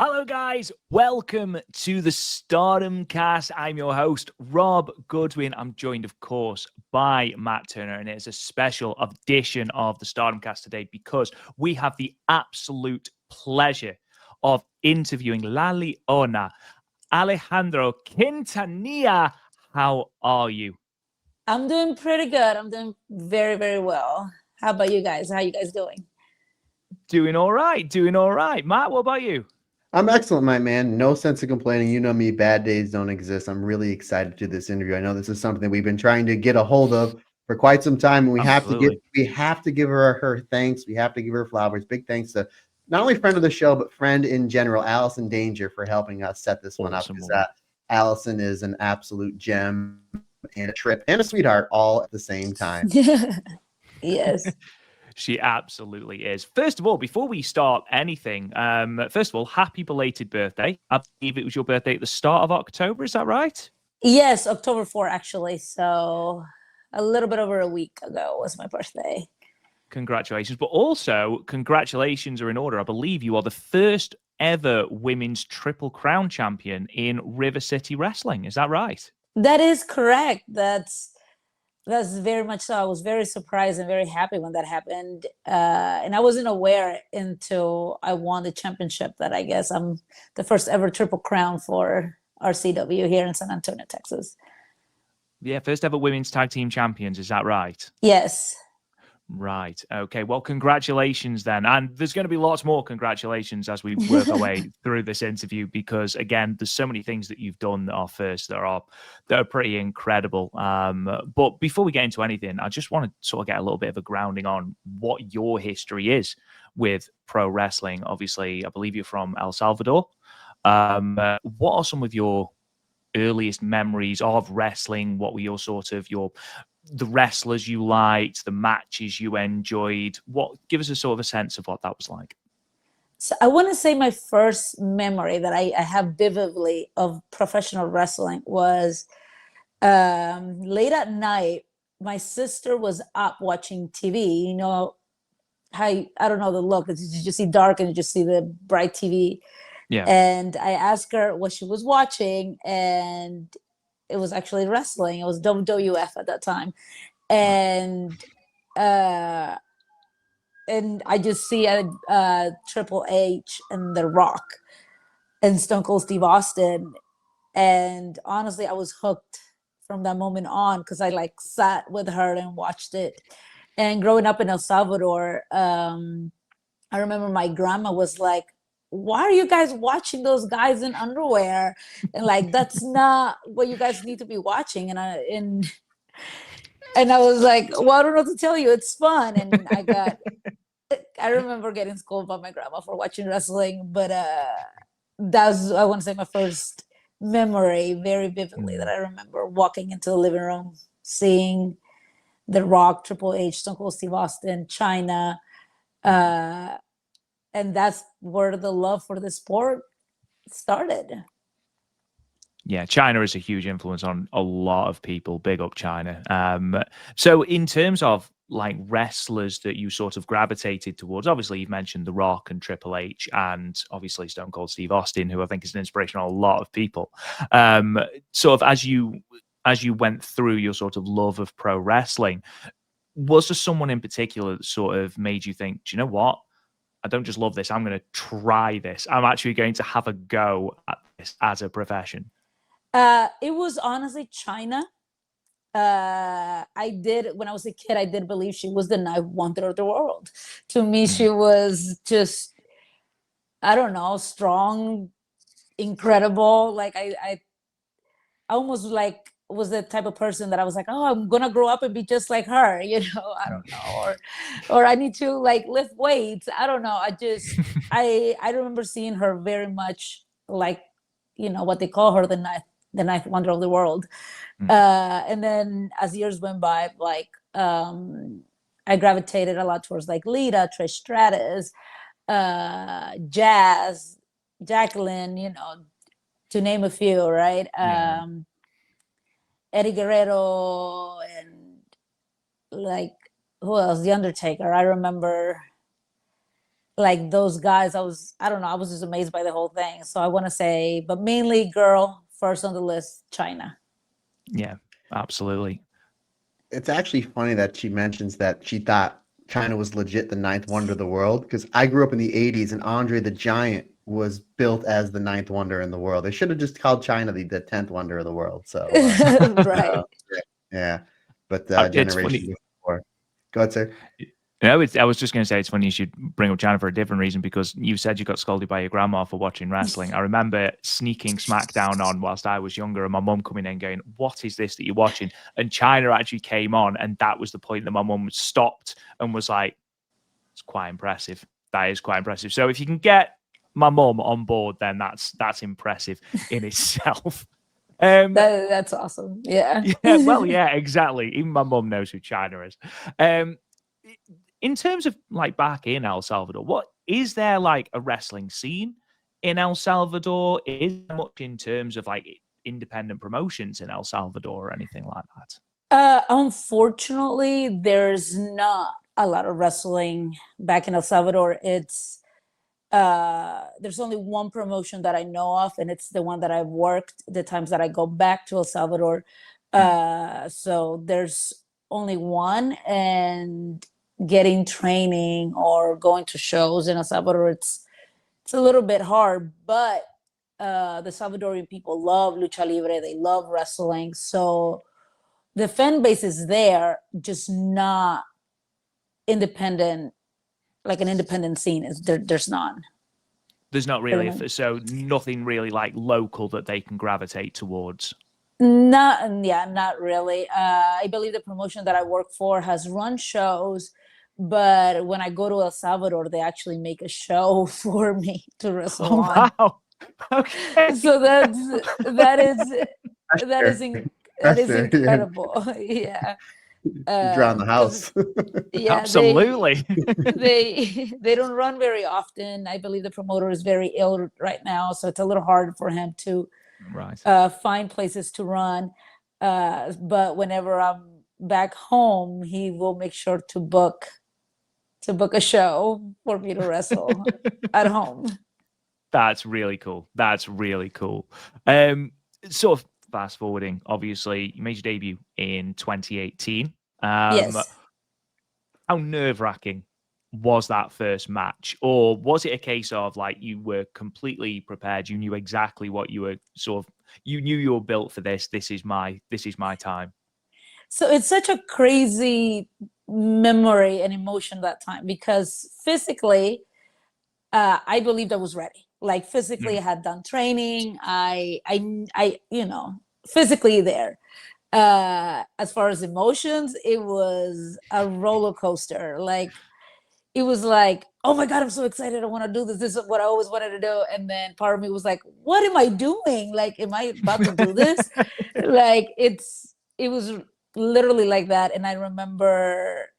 Hello, guys. Welcome to the Stardom Cast. I'm your host, Rob Goodwin. I'm joined, of course, by Matt Turner, and it's a special edition of the Stardom Cast today because we have the absolute pleasure of interviewing La Leona Alejandra Quintanilla. How are you? I'm doing pretty good. I'm doing very, very well. How about you guys? How you guys doing? Doing all right. Doing all right. Matt, what about you? I'm excellent, my man. No sense of complaining. You know me, bad days don't exist. I'm really excited to do this interview. I know this is something we've been trying to get a hold of for quite some time, and Absolutely. we have to give her thanks. We have to give her flowers. Big thanks to not only friend of the show, but friend in general, Allison Danger, for helping us set this one up. Awesome Because woman. Allison is an absolute gem and a trip and a sweetheart all at the same time. Yes. She absolutely is. First of all, before we start anything, first of all, happy belated birthday. I believe it was your birthday at the start of October. Is that right? Yes, October 4th, actually. So a little bit over a week ago was my birthday. Congratulations. But also, congratulations are in order. I believe you are the first ever women's Triple Crown champion in River City Wrestling. Is that right? That is correct. That's very much so. I was very surprised and very happy when that happened. And I wasn't aware until I won the championship that I guess I'm the first ever Triple Crown for RCW here in San Antonio, Texas. Yeah, first ever women's tag team champions. Is that right? Yes. Right. Okay. Well, congratulations then. And there's going to be lots more congratulations as we work our way through this interview because, again, there's so many things that you've done that are first that are pretty incredible. But before we get into anything, I just want to sort of get a little bit of a grounding on what your history is with pro wrestling. Obviously, I believe you're from El Salvador. What are some of your earliest memories of wrestling? What were your sort of the wrestlers you liked, the matches you enjoyed? Give us a sort of a sense of what that was like. So I want to say my first memory that I have vividly of professional wrestling was late at night. My sister was up watching TV. You know, I don't know the look. You just see dark and you just see the bright TV. Yeah. And I asked her what she was watching, and it was actually wrestling. It was WWF at that time, and uh, and I just see Triple H and The Rock and Stone Cold Steve Austin, and honestly, I was hooked from that moment on because I like sat with her and watched it. And growing up in El Salvador, I remember my grandma was like, why are you guys watching those guys in underwear? And like, that's not what you guys need to be watching. And I was like, well, I don't know what to tell you. It's fun. And I remember getting scolded by my grandma for watching wrestling, but that was, I want to say, my first memory very vividly that I remember walking into the living room, seeing The Rock, Triple H, Stone Cold Steve Austin, China, and that's where the love for the sport started. Yeah, China is a huge influence on a lot of people. Big up China. So in terms of like wrestlers that you sort of gravitated towards, obviously you've mentioned The Rock and Triple H and obviously Stone Cold Steve Austin, who I think is an inspiration on a lot of people. Sort of as you went through your sort of love of pro wrestling, was there someone in particular that sort of made you think, do you know what? I don't just love this. I'm going to try this. I'm actually going to have a go at this as a profession. It was honestly China. I did, when I was a kid, I did believe she was the ninth wonder of the world. To me, she was just, I don't know, strong, incredible. Like I almost like was the type of person that I was like, oh, I'm gonna grow up and be just like her, you know. I don't know, or I need to like lift weights. I don't know. I remember seeing her very much like, you know, what they call her, the ninth wonder of the world. And then as years went by, like I gravitated a lot towards like Lita, Trish Stratus, Jazz, Jacqueline, you know, to name a few, right? Yeah. Eddie Guerrero, and like, who else? The Undertaker. I remember like those guys, I don't know, I was just amazed by the whole thing. So I want to say, but mainly girl first on the list, China. Yeah, absolutely. It's actually funny that she mentions that she thought China was legit the ninth wonder of the world, because I grew up in the 80s and Andre the Giant was built as the ninth wonder in the world. They should have just called China the 10th wonder of the world. So, Right. yeah. But It's generation funny. before. Go ahead, sir. No, I was just going to say it's funny you should bring up China for a different reason, because you said you got scolded by your grandma for watching wrestling. I remember sneaking SmackDown on whilst I was younger, and my mum coming in going, "What is this that you're watching?" And China actually came on, and that was the point that my mum stopped and was like, "It's quite impressive. That is quite impressive." So if you can get my mum on board, then that's impressive in itself. That's awesome. Yeah. Yeah, well, yeah, exactly. Even my mum knows who China is. In terms of like back in El Salvador, what is there like a wrestling scene in El Salvador? Is there much in terms of like independent promotions in El Salvador or anything like that? Unfortunately, there's not a lot of wrestling back in El Salvador. There's only one promotion that I know of, and it's the one that I've worked the times that I go back to El Salvador. So there's only one, and getting training or going to shows in El Salvador, it's a little bit hard, but the Salvadorian people love lucha libre, they love wrestling, so the fan base is there, just not independent, like an independent scene is there. There's none. There's not really, so nothing really like local that they can gravitate towards. Not really. I believe the promotion that I work for has run shows, but when I go to El Salvador, they actually make a show for me to wrestle on. Wow. Okay. So that is incredible. Yeah. You drown the house. Yeah, absolutely. they don't run very often. I believe the promoter is very ill right now, so it's a little hard for him to find places to run. But whenever I'm back home, he will make sure to book a show for me to wrestle at home. That's really cool. That's really cool. Sort of fast forwarding, obviously, you made your debut in 2018. Yes. How nerve-wracking was that first match? Or was it a case of like you were completely prepared, you knew exactly what you were you knew you were built for this, this is my time? So it's such a crazy memory and emotion that time, because physically, I believed I was ready. Like physically, I had done training. I, physically there. As far as emotions, it was a roller coaster. Like it was like, oh my God, I'm so excited. I want to do this. This is what I always wanted to do. And then part of me was like, what am I doing? Like, am I about to do this? Like it was literally like that. And I remember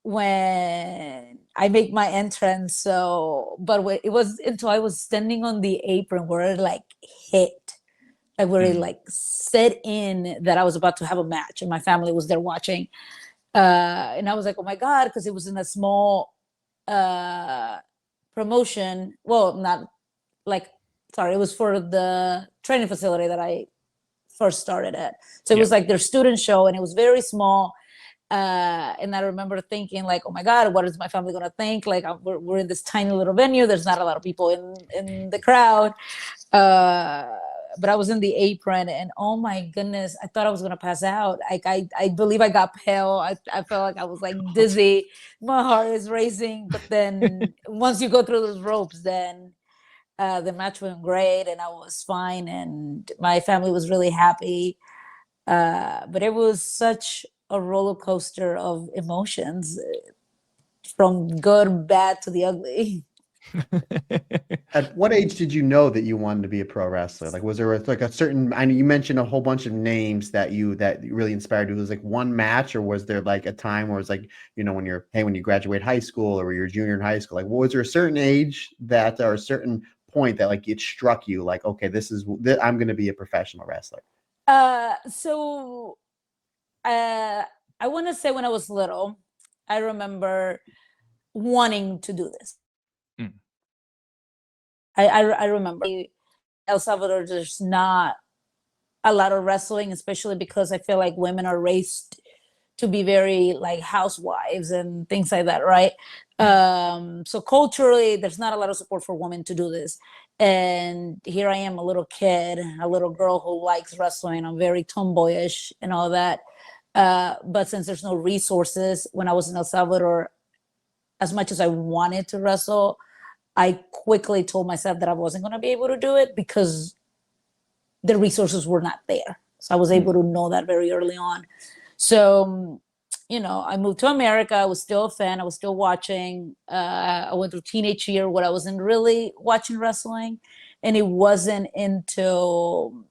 when I make my entrance. So, but it was until I was standing on the apron where it like hit, like where it like set in that I was about to have a match, and my family was there watching. And I was like, oh my God, because it was in a small promotion. Well, not like, sorry, it was for the training facility that I first started at. So it was like their student show, and it was very small. And I remember thinking like, oh my God, what is my family going to think? Like we're in this tiny little venue. There's not a lot of people in the crowd. But I was in the apron, and oh my goodness, I thought I was going to pass out. Like I believe I got pale. I felt like I was like dizzy. My heart is racing. But then once you go through those ropes, then the match went great, and I was fine, and my family was really happy. But it was such a roller coaster of emotions, from good, bad to the ugly. At what age did you know that you wanted to be a pro wrestler? Like, was there like a certain? I know you mentioned a whole bunch of names that really inspired you. Was like one match, or was there like a time where it's like, when you graduate high school or you're a junior in high school? Like, was there a certain age that, or a certain point that like it struck you, like, okay, I'm going to be a professional wrestler? So I want to say when I was little, I remember wanting to do this. Mm. I remember El Salvador, there's not a lot of wrestling, especially because I feel like women are raised to be very like housewives and things like that, right? So culturally, there's not a lot of support for women to do this. And here I am, a little kid, a little girl who likes wrestling. I'm very tomboyish and all that. But since there's no resources, when I was in El Salvador, as much as I wanted to wrestle, I quickly told myself that I wasn't going to be able to do it because the resources were not there. So I was able to know that very early on. So, you know, I moved to America. I was still a fan. I was still watching. I went through teenage year where I wasn't really watching wrestling. And it wasn't until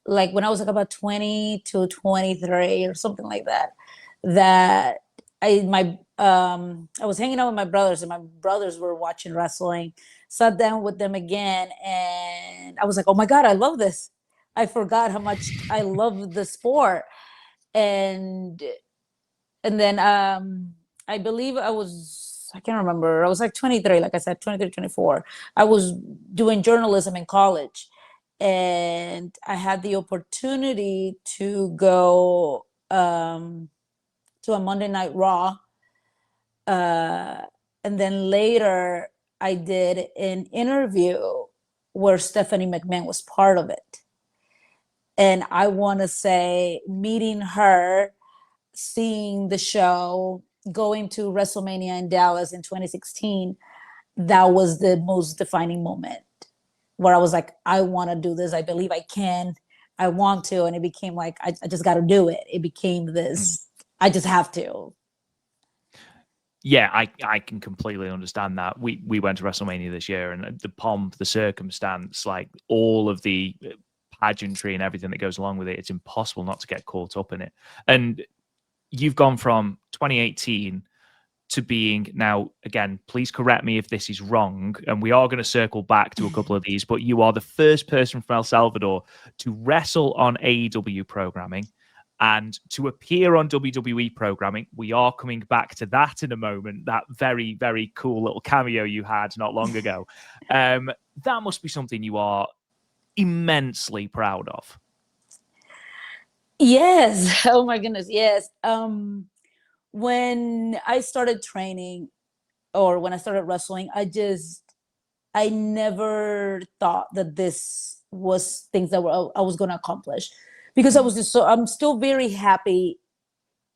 like when I was like about 20 to 23 or something like that, that I was hanging out with my brothers and my brothers were watching wrestling, sat down with them again, and I was like, oh my God, I love this. I forgot how much I love the sport. And then I believe I can't remember. I was like 23, like I said, 23, 24. I was doing journalism in college. And I had the opportunity to go to a Monday Night Raw. And then later, I did an interview where Stephanie McMahon was part of it. And I want to say, meeting her, seeing the show, going to WrestleMania in Dallas in 2016, that was the most defining moment where I was like, I want to do this. I believe I can. I want to. And it became like, I just got to do it. It became this, I just have to. Yeah, I can completely understand that. We went to WrestleMania this year, and the pomp, the circumstance, like all of the pageantry and everything that goes along with it, it's impossible not to get caught up in it. And you've gone from 2018 to being now, again, please correct me if this is wrong, and we are going to circle back to a couple of these, but you are the first person from El Salvador to wrestle on AEW programming and to appear on WWE programming. We are coming back to that in a moment, that very, very cool little cameo you had not long ago. That must be something you are immensely proud of. Yes. Oh my goodness. Yes. When I started training or when I started wrestling, I never thought that this was things that I was going to accomplish, because I'm still very happy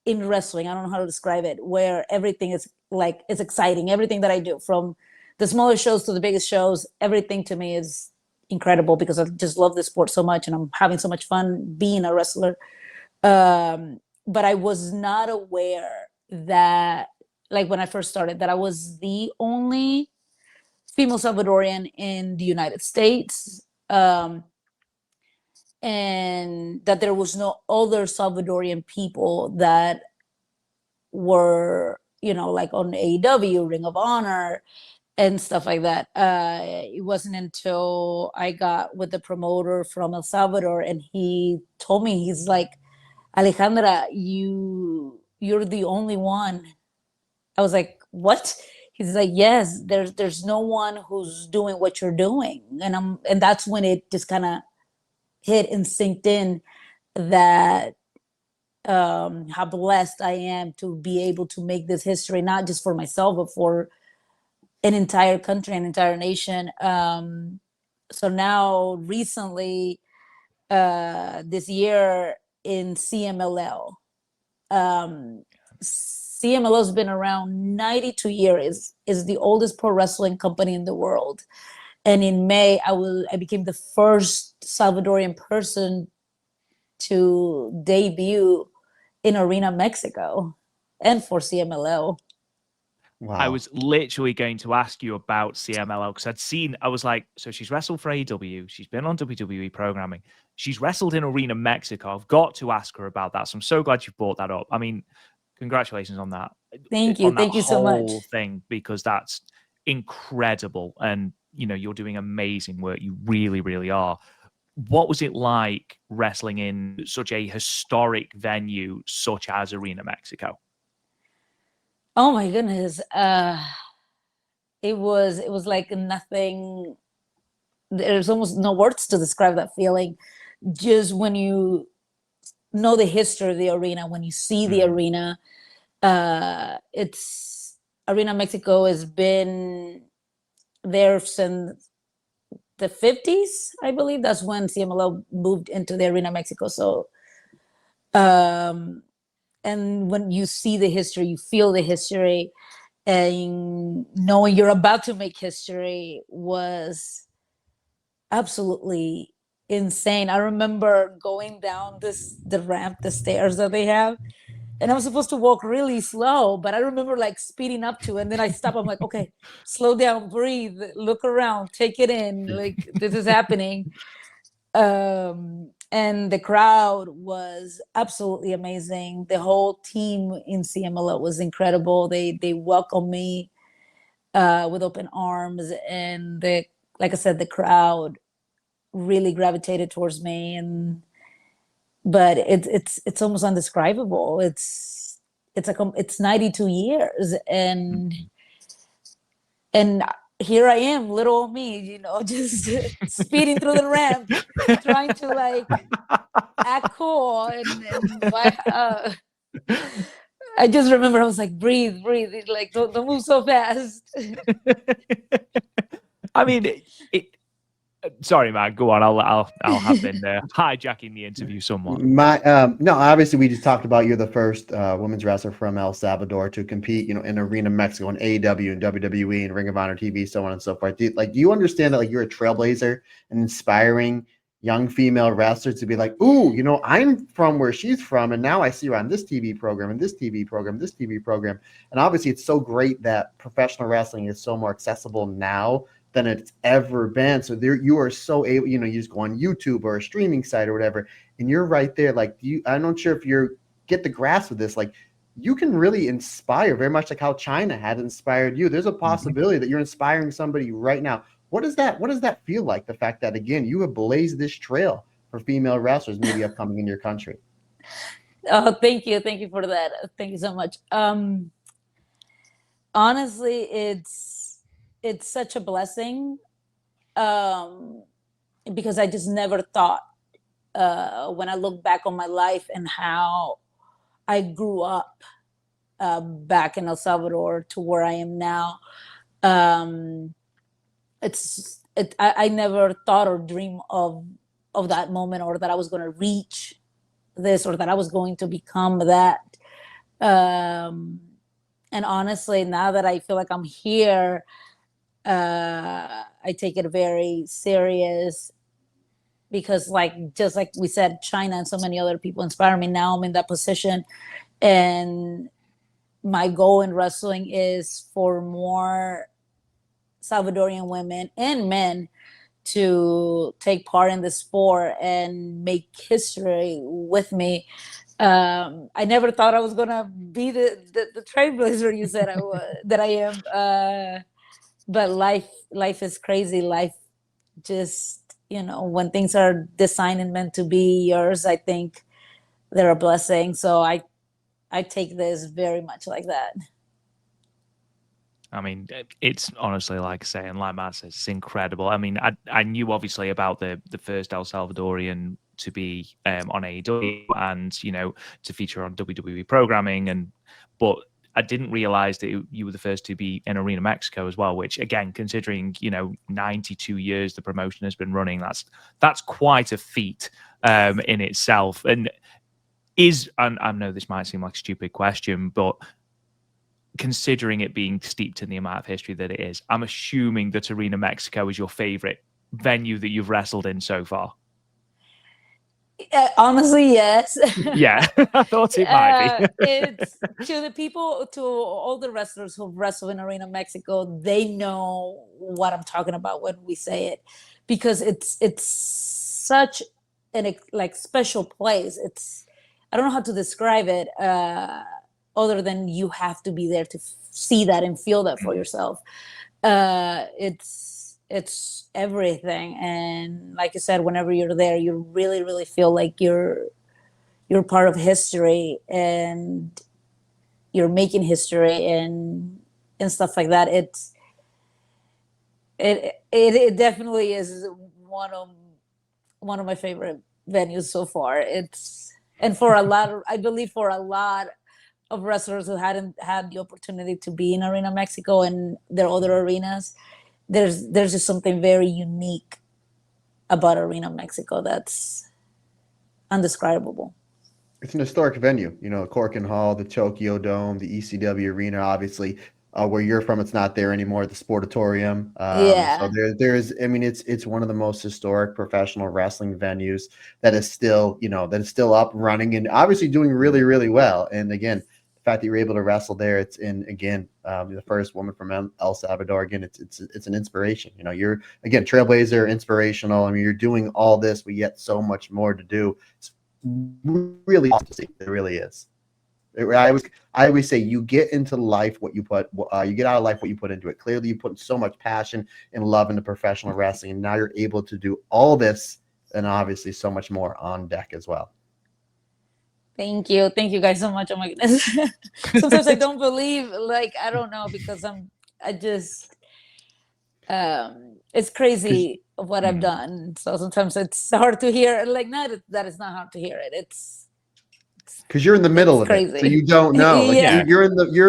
in wrestling. I don't know how to describe it, where everything is like, it's exciting. Everything that I do, from the smallest shows to the biggest shows, everything to me is incredible because I just love the sport so much and I'm having so much fun being a wrestler. But I was not aware that, like when I first started, that I was the only female Salvadorian in the United States, and that there was no other Salvadorian people that were, you know, like on AEW, Ring of Honor, and stuff like that. It wasn't until I got with the promoter from El Salvador, and he told me, he's like, Alejandra, you're the only one. I was like, what? He's like, yes, there's no one who's doing what you're doing. And that's when it just kind of hit and sinked in that how blessed I am to be able to make this history, not just for myself, but for an entire country, an entire nation. So now recently, this year in CMLL, CMLL has been around 92 years, is the oldest pro wrestling company in the world. And in May, I became the first Salvadorian person to debut in Arena Mexico and for CMLL. Wow. I was literally going to ask you about CMLL because I was like, so she's wrestled for AEW, she's been on WWE programming, she's wrestled in Arena Mexico. I've got to ask her about that. So I'm so glad you brought that up. I mean, congratulations on that. Thank you. Thank you so much. Whole thing, because that's incredible. And, you know, you're doing amazing work. You really, really are. What was it like wrestling in such a historic venue such as Arena Mexico? Oh my goodness. It was like nothing. There's almost no words to describe that feeling. Just when you know the history of the arena, when you see the arena, it's Arena Mexico has been there since the 50s, I believe. That's when CMLL moved into the Arena Mexico. So, and when you see the history, you feel the history, and knowing you're about to make history was absolutely insane. I remember going down the ramp, the stairs that they have, and I was supposed to walk really slow, but I remember like speeding up to it, and then I stop. I'm like, okay, slow down, breathe, look around, take it in. Like this is happening. And the crowd was absolutely amazing. The whole team in CMLL was incredible. They welcomed me with open arms, and like I said, the crowd really gravitated towards me. And but it's almost undescribable. It's 92 years, and here I am, little old me, just speeding through the ramp, trying to like act cool. And I just remember I was like, breathe, breathe, like don't move so fast. I mean, sorry, man. Go on. I'll have been hijacking the interview somewhat. No, obviously we just talked about you're the first women's wrestler from El Salvador to compete, in Arena Mexico and AEW and WWE and Ring of Honor TV, so on and so forth. Do you understand that like you're a trailblazer and inspiring young female wrestlers to be like, ooh, I'm from where she's from, and now I see her on this TV program and this TV program, this TV program, and obviously it's so great that professional wrestling is so more accessible now than it's ever been. So there, you are so able, you just go on YouTube or a streaming site or whatever, and you're right there. Like, I'm not sure if you get the grasp of this. Like, you can really inspire very much like how China had inspired you. There's a possibility that you're inspiring somebody right now. What does that feel like? The fact that, again, you have blazed this trail for female wrestlers maybe upcoming in your country. Oh, thank you for that. Thank you so much. Honestly, it's such a blessing, because I just never thought, when I look back on my life and how I grew up back in El Salvador to where I am now. I never thought or dreamed of that moment, or that I was going to reach this, or that I was going to become that. And honestly, now that I feel like I'm here, I take it very serious, because just like we said, China and so many other people inspire me. Now I'm in that position, and my goal in wrestling is for more Salvadorian women and men to take part in the sport and make history with me. I never thought I was gonna be the trailblazer you said that I am. But life is crazy. Life just, when things are designed and meant to be yours, I think they're a blessing. So I take this very much like that. I mean, it's honestly, like I say, and like Matt says, it's incredible. I mean, I knew obviously about the first El Salvadorian to be on AEW and to feature on WWE programming, but I didn't realize that you were the first to be in Arena Mexico as well. Which, again, considering 92 years the promotion has been running, that's quite a feat in itself. And I know this might seem like a stupid question, but considering it being steeped in the amount of history that it is, I'm assuming that Arena Mexico is your favorite venue that you've wrestled in so far. Honestly, yes. Yeah, I thought it might be. It's to all the wrestlers who've wrestled in Arena Mexico, they know what I'm talking about when we say it, because it's such an special place. I don't know how to describe it, other than you have to be there to see that and feel that for yourself. It's everything. And like you said, whenever you're there, you really, really feel like you're part of history. And you're making history and stuff like that. It definitely is one of my favorite venues so far. And for a lot of, I believe for a lot of wrestlers who hadn't had the opportunity to be in Arena Mexico and their other arenas, there's just something very unique about Arena Mexico that's undescribable. It's an historic venue, you know, Corkin Hall, the Tokyo Dome, the ECW Arena, obviously. Where you're from, it's not there anymore. The Sportatorium. Yeah. So there's, I mean, it's one of the most historic professional wrestling venues that is still, you know, that is still up running and obviously doing really, really well. And again, the fact that you're able to wrestle there, it's in again, the first woman from El Salvador. Again, it's an inspiration. You know, you're again trailblazer, inspirational. I mean, you're doing all this, but yet so much more to do. It's really awesome to see. It really is. I always say you get into life what you put. You get out of life what you put into it. Clearly, you put so much passion and love into professional wrestling, and now you're able to do all this, and obviously so much more on deck as well. Thank you guys so much. Oh my goodness. Sometimes I don't believe, like, I don't know, because it's crazy what I've done. So sometimes it's hard to hear. Like, not that it's not hard to hear it. It's because you're in the middle of it, so you don't know. Like Yeah. you're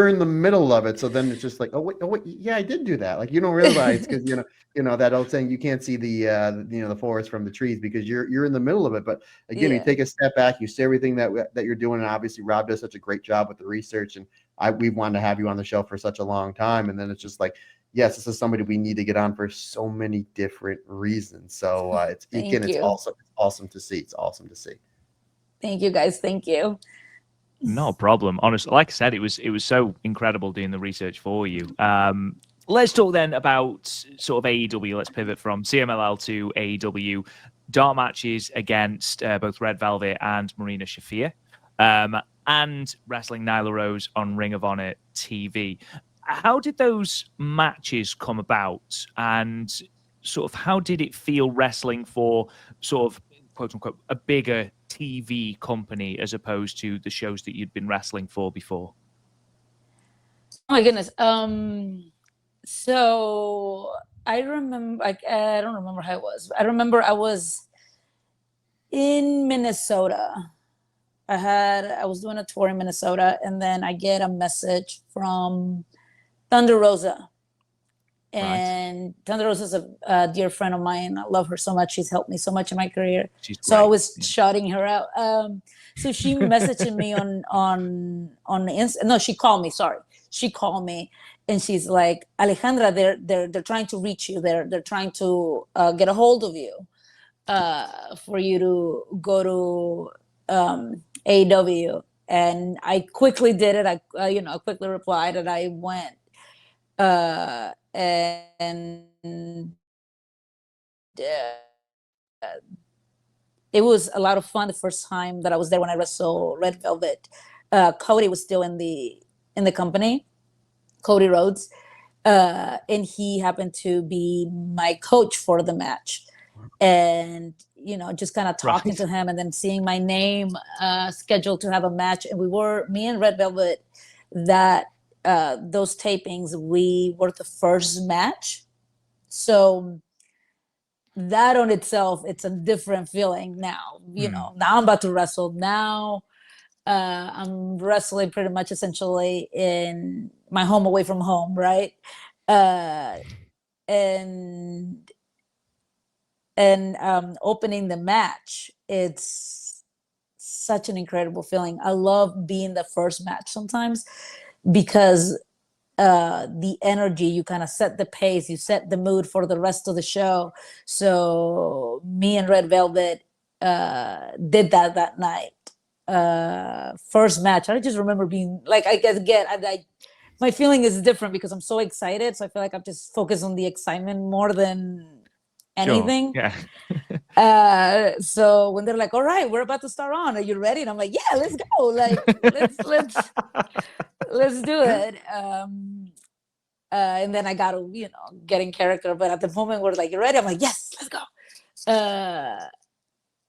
in the middle of it, so then it's just like, oh wait, yeah, I did do that. Like you don't realize because you know that old saying, you can't see the the forest from the trees because you're in the middle of it. But again, you take a step back, you see everything that you're doing, and obviously Rob does such a great job with the research, and we've wanted to have you on the show for such a long time, and then it's just like, yes, this is somebody we need to get on for so many different reasons. So it's awesome to see. It's awesome to see. Thank you guys. Thank you. No problem. Honestly, like I said, it was so incredible doing the research for you. Let's talk then about sort of AEW. Let's pivot from CMLL to AEW. Dark matches against both Red Velvet and Marina Shafir, and wrestling Nyla Rose on Ring of Honor TV. How did those matches come about, and sort of how did it feel wrestling for sort of quote unquote a bigger TV company as opposed to the shows that you'd been wrestling for before? Oh my goodness. So I remember, I don't remember how it was. I remember I was in Minnesota. I was doing a tour in Minnesota, and then I get a message from Thunder Rosa. And Thunder Rosa is a dear friend of mine. I love her so much. She's helped me so much in my career. So I was shouting her out. So she messaged me on no, she called me. Sorry, she called me, and she's like, Alejandra, they're trying to reach you. They're trying to get a hold of you, for you to go to AEW. And I quickly did it. I quickly replied, and I went. And it was a lot of fun the first time that I was there when I wrestled Red Velvet. Cody was still in the company, Cody Rhodes, and he happened to be my coach for the match. And just kind of talking to him, and then seeing my name scheduled to have a match, and me and Red Velvet, that those tapings, we were the first match. So that on itself, it's a different feeling now. Now I'm about to wrestle. Now I'm wrestling pretty much essentially in my home away from home, right? And opening the match, it's such an incredible feeling. I love being the first match sometimes, because the energy, you kind of set the pace, you set the mood for the rest of the show. So me and Red Velvet did that night. First match, I just remember being like, my feeling is different because I'm so excited. So I feel like I'm just focused on the excitement more than anything. Sure. Yeah. So when they're like, all right, we're about to start on, are you ready? And I'm like, yeah, let's go. Like, let's do it. And then I got to, get in character. But at the moment we're like, you ready? I'm like, yes, let's go.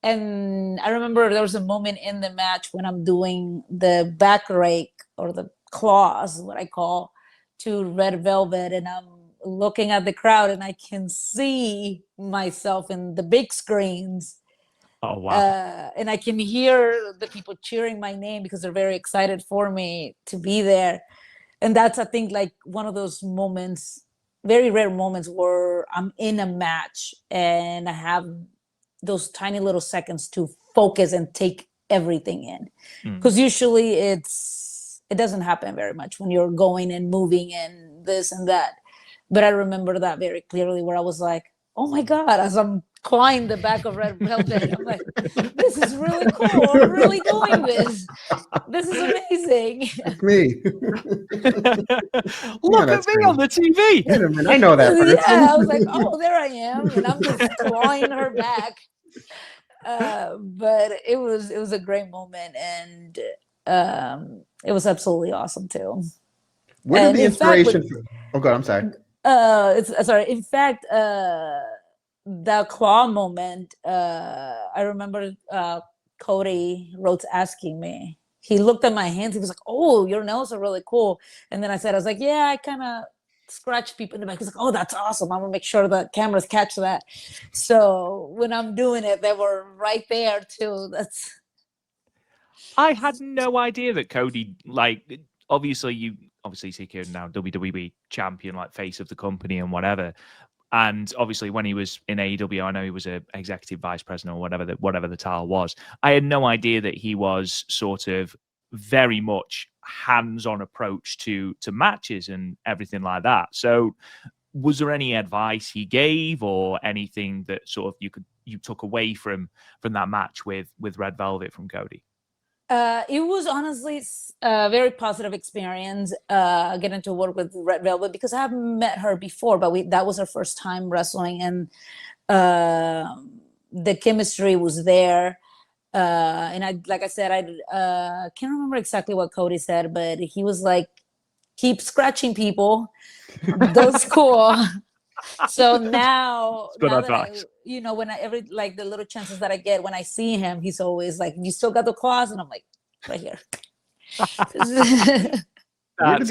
And I remember there was a moment in the match when I'm doing the back rake, or the claws, what I call, to Red Velvet, and I'm looking at the crowd and I can see myself in the big screens. Oh wow. And I can hear the people cheering my name because they're very excited for me to be there. And that's, I think, like one of those moments, very rare moments, where I'm in a match and I have those tiny little seconds to focus and take everything in. Because usually it doesn't happen very much when you're going and moving and this and that. But I remember that very clearly, where I was like, oh my God, as I'm clawing the back of Red Velvet, I'm like, this is really cool. I'm really doing this. This is amazing. It's me. Look at me on the TV. Wait a minute, I know that person. Yeah, I was like, oh, there I am, and I'm just clawing her back. But it was a great moment, and it was absolutely awesome too. Where did And the in fact, inspiration from? Oh God, I'm sorry. it's sorry. In fact, the claw moment, I remember Cody Rhodes asking me. He looked at my hands. He was like, "Oh, your nails are really cool." And then I was like, "Yeah, I kind of scratch people in the back." He's like, "Oh, that's awesome. I'm gonna make sure the cameras catch that." So when I'm doing it, they were right there too. That's. I had no idea that Cody, like, obviously secured now WWE champion, like face of the company and whatever. And obviously, when he was in AEW, I know he was a executive vice president or whatever the title was. I had no idea that he was sort of very much hands-on approach to matches and everything like that. So, was there any advice he gave or anything that sort of you took away from that match with Red Velvet from Cody? It was honestly a very positive experience getting to work with Red Velvet, because I haven't met her before, but that was her first time wrestling, and the chemistry was there. And like I said, I can't remember exactly what Cody said, but he was like, "Keep scratching people. That's cool." So now that advice. when like the little chances that I get when I see him, he's always like, "You still got the claws?" And I'm like, right here. Where did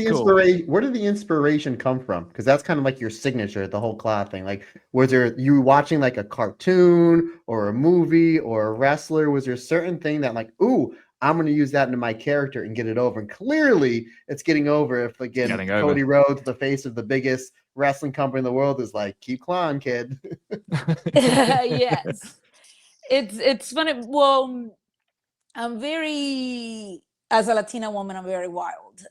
the inspiration come from? Because that's kind of like your signature, the whole claw thing. Like, was there you were watching like a cartoon or a movie or a wrestler? Was there a certain thing that like, ooh, I'm going to use that into my character and get it over? And clearly, it's getting over. If again, Cody Rhodes, the face of the biggest wrestling company in the world, is like, keep clawing, kid. Yes, it's funny. Well, I'm very, as a Latina woman, I'm very wild.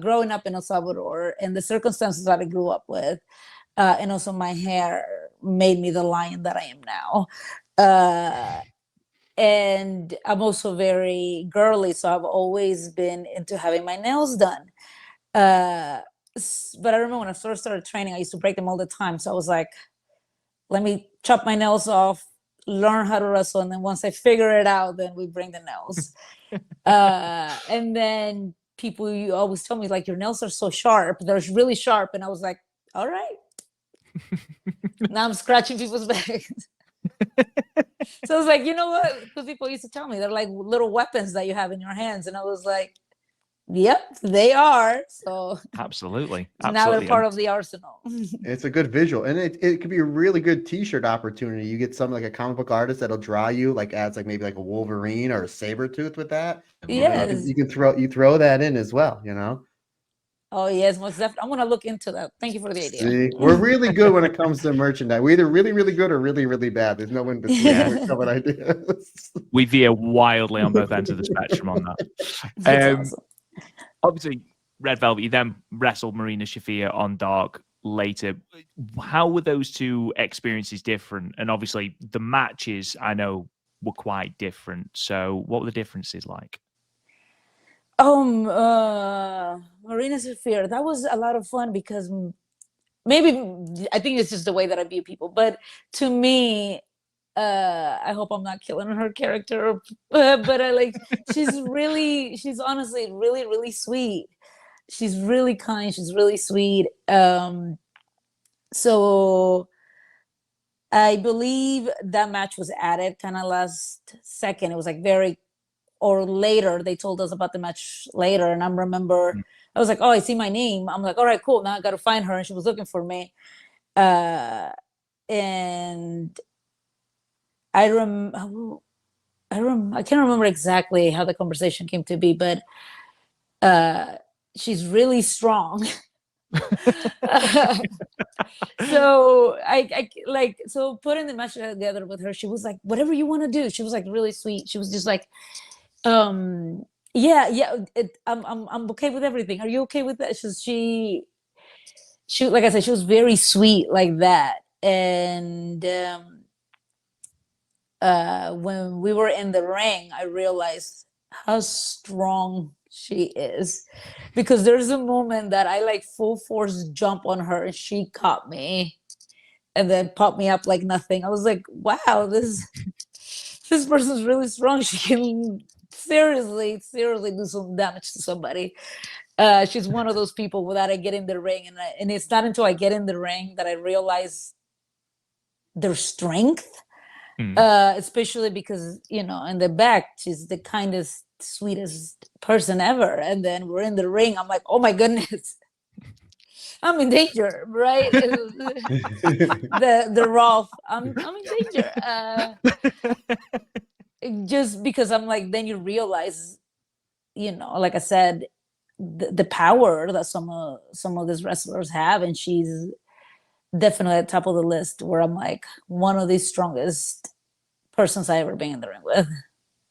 Growing up in El Salvador and the circumstances that I grew up with, and also my hair made me the lion that I am now. And I'm also very girly, so I've always been into having my nails done. But I remember when I first started training, I used to break them all the time. So I was like, let me chop my nails off, learn how to wrestle, and then once I figure it out, then we bring the nails. And then people, you always tell me, like, your nails are so sharp, they're really sharp. And I was like, all right. Now I'm scratching people's backs. So I was like, you know what? Because people used to tell me they're like little weapons that you have in your hands. And I was like, yep, they are. So Absolutely. now they're part of the arsenal. It's a good visual, and it could be a really good T-shirt opportunity. You get some like a comic book artist that'll draw you like as like maybe like a Wolverine or a Sabretooth with that. Yes. You can throw that in as well. You know. Oh yes, most definitely. I'm gonna look into that. Thank you for the idea. See, we're really good when it comes to merchandise. We're either really, really good or really, really bad. There's no in between. Yeah. We're coming ideas. We veer wildly on both ends of the spectrum on that. Awesome. Obviously, Red Velvet, you then wrestled Marina Shafir on Dark later. How were those two experiences different? And obviously, the matches I know were quite different. So, what were the differences like? Marina Shafir, that was a lot of fun because maybe I think it's just the way that I view people, but to me, I hope I'm not killing her character, but I like she's honestly really, really sweet. She's really kind, she's really sweet. So I believe that match was added kind of last second. It was like very or later, they told us about the match later. And I remember I was like, oh, I see my name. I'm like, all right, cool. Now I got to find her. And she was looking for me. And I can't remember exactly how the conversation came to be, but she's really strong. So so putting the match together with her, she was like, whatever you want to do. She was like really sweet. She was just like, yeah, I'm okay with everything. Are you okay with that? She like I said, she was very sweet like that. And when we were in the ring, I realized how strong she is, because there's a moment that I like full force jump on her and she caught me and then popped me up like nothing. I was like, wow, this person's really strong. She can seriously do some damage to somebody. She's one of those people that I get in the ring, and it's not until I get in the ring that I realize their strength. Especially because, you know, in the back, she's the kindest, sweetest person ever. And then we're in the ring. I'm like, oh my goodness, I'm in danger, right? the Rolf, I'm in danger. Just because I'm like, then you realize, you know, like I said, the power that some of these wrestlers have, and she's definitely at the top of the list, where I'm like one of the strongest persons I ever been in the ring with.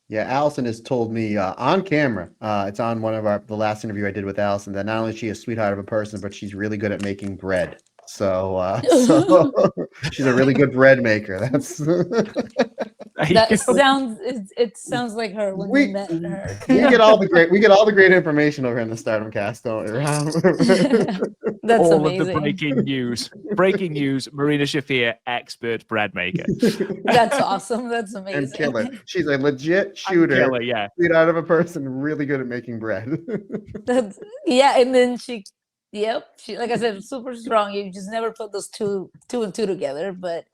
Yeah, Allison has told me on camera, it's on one of the last interview I did with Allison, that not only is she a sweetheart of a person, but she's really good at making bread. So she's a really good bread maker. That's it sounds like her when we met her. We get all the great information over in the Stardom Cast, don't we? That's all amazing. Of the breaking news, Marina Shafir, expert bread maker. That's awesome. That's amazing. And killer. She's a legit shooter. Killer, yeah. Sweetheart of a person, really good at making bread. And then she, like I said, super strong. You just never put those two and two together, but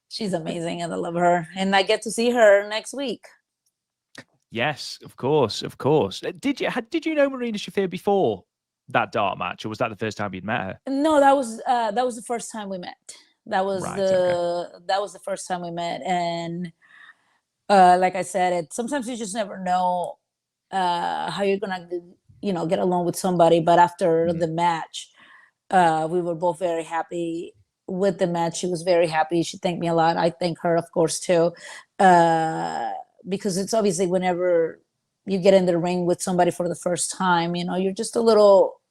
she's amazing and I love her. And I get to see her next week. Yes, of course. Did you know Marina Shafir before that dart match, or was that the first time you'd met her? No, that was the first time we met. That was the first time we met. And like I said, sometimes you just never know how you're gonna, you know, get along with somebody. But after the match, we were both very happy with the match. She was very happy. She thanked me a lot. I thank her, of course, too. Because it's obviously whenever you get in the ring with somebody for the first time, you know, you're just a little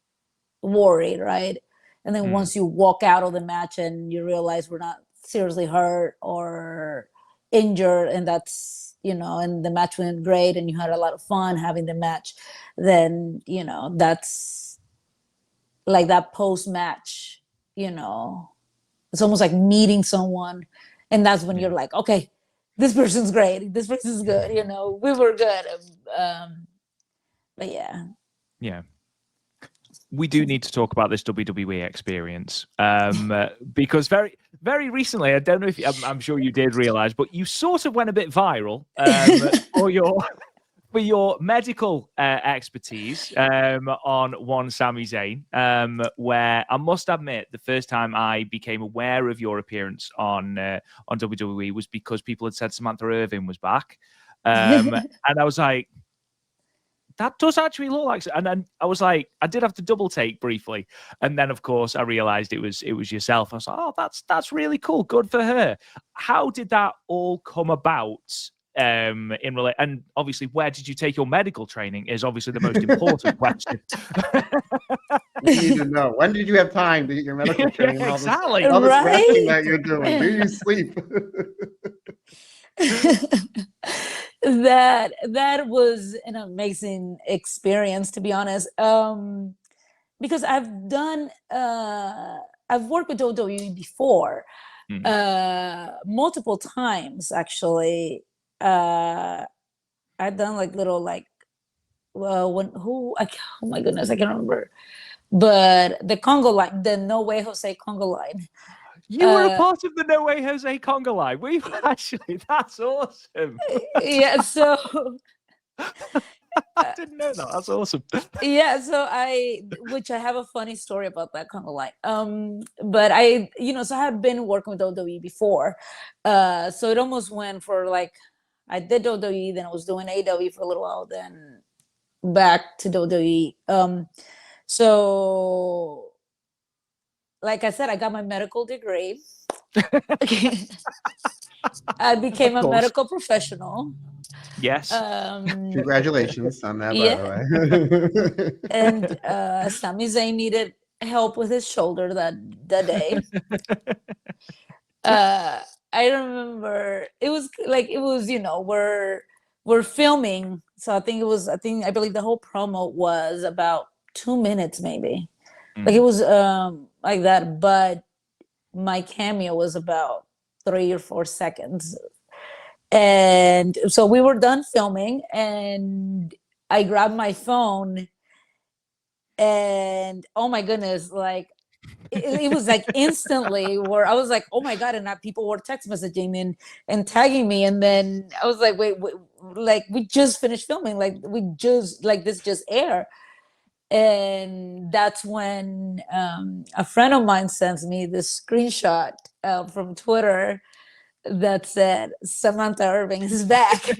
worried, right? And then once you walk out of the match and you realize we're not seriously hurt or injured, and that's, you know, and the match went great and you had a lot of fun having the match, then, you know, that's like that post-match, you know, it's almost like meeting someone. And that's when you're like, okay, this person's great. This person's good. You know, we were good. But yeah. Yeah. We do need to talk about this WWE experience because very, very recently, I don't know if I'm sure you did realize, but you sort of went a bit viral for your medical expertise on one Sami Zayn, where I must admit the first time I became aware of your appearance on WWE was because people had said Samantha Irvin was back, and I was like, that does actually look like. And then I was like, I did have to double take briefly, and then of course I realized it was yourself. I was like, oh, that's really cool, good for her. How did that all come about? And obviously, where did you take your medical training is obviously the most important question. We need to know, when did you have time to get your medical training? Exactly. All this resting that you're doing. Do you sleep? That was an amazing experience, to be honest, because I've worked with WWE before, multiple times actually. I've done like little oh my goodness, I can't remember, but the Congo line, the No Way Jose Congo line. You were a part of the No Way Jose Congo line. We actually, that's awesome. Yeah, so I didn't know that. That's awesome. Yeah, so which I have a funny story about that kind of like, but I, so I had been working with WWE before, so it almost went for like, I did WWE, then I was doing AEW for a little while, then back to WWE. So like I said, I got my medical degree. I became a medical professional. Yes. Congratulations on that, yeah. by the way. And Sami Zayn needed help with his shoulder that day. I remember it was we're filming, so I believe the whole promo was about 2 minutes maybe. Like it was like that, but my cameo was about 3 or 4 seconds. And so we were done filming, and I grabbed my phone, and oh my goodness, like it was like instantly where I was like, oh my God, and people were text messaging and tagging me. And then I was like, wait, like we just finished filming, like this just aired. And that's when a friend of mine sends me this screenshot from Twitter that said Samantha Irving is back.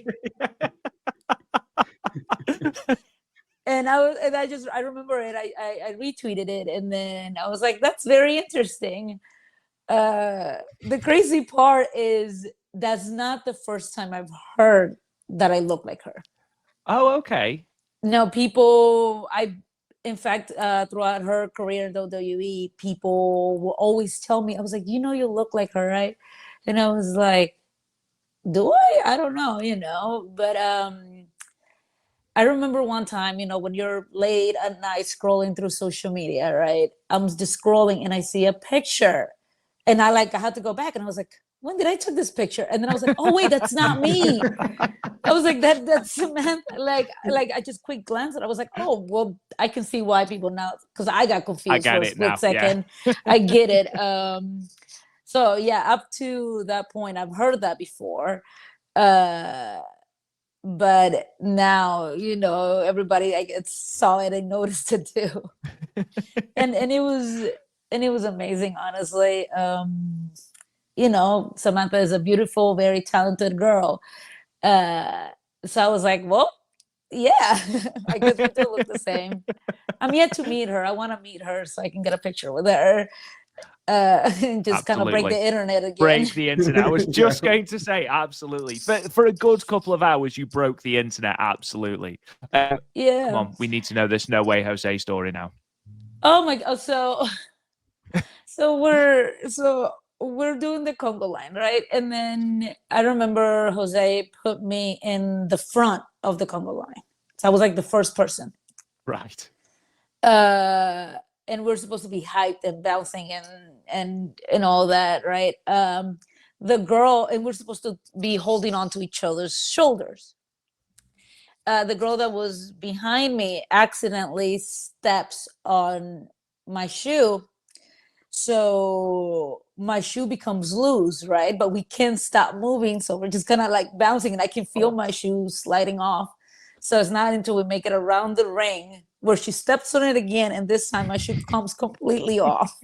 And I remember it. I retweeted it, and then I was like, that's very interesting. The crazy part is that's not the first time I've heard that I look like her. Oh, okay. No, in fact, throughout her career in WWE, people will always tell me, I was like, you look like her, right? And I was like, do I? I don't know, but I remember one time, when you're late at night scrolling through social media, right? I'm just scrolling and I see a picture, and I had to go back, and I was like, when did I take this picture? And then I was like, oh wait, that's not me. I was like, that's Samantha. Like I just quick glanced at it. I was like, oh well, I can see why people now, because I got confused for a split second. Yeah. I get it. So yeah, up to that point, I've heard that before. But now, everybody saw it and noticed it too. and it was amazing, honestly. Samantha is a beautiful, very talented girl. So I was like, well, yeah, I guess we do look the same. I'm yet to meet her. I want to meet her so I can get a picture with her. And just kind of break the internet again. Break the internet. I was just going to say, absolutely. For a good couple of hours, you broke the internet. Absolutely. Yeah. Come on, we need to know this No Way Jose story now. Oh my God! So we're doing the Congo line, right? And then I remember Jose put me in the front of the Congo line. So I was like the first person. Right. And we're supposed to be hyped and bouncing and all that, right? The girl, and we're supposed to be holding on to each other's shoulders. The girl that was behind me accidentally steps on my shoe, so my shoe becomes loose, right? But we can't stop moving, so we're just kind of like bouncing, and I can feel my shoe sliding off. So it's not until we make it around the ring where she steps on it again, and this time my shoe comes completely off.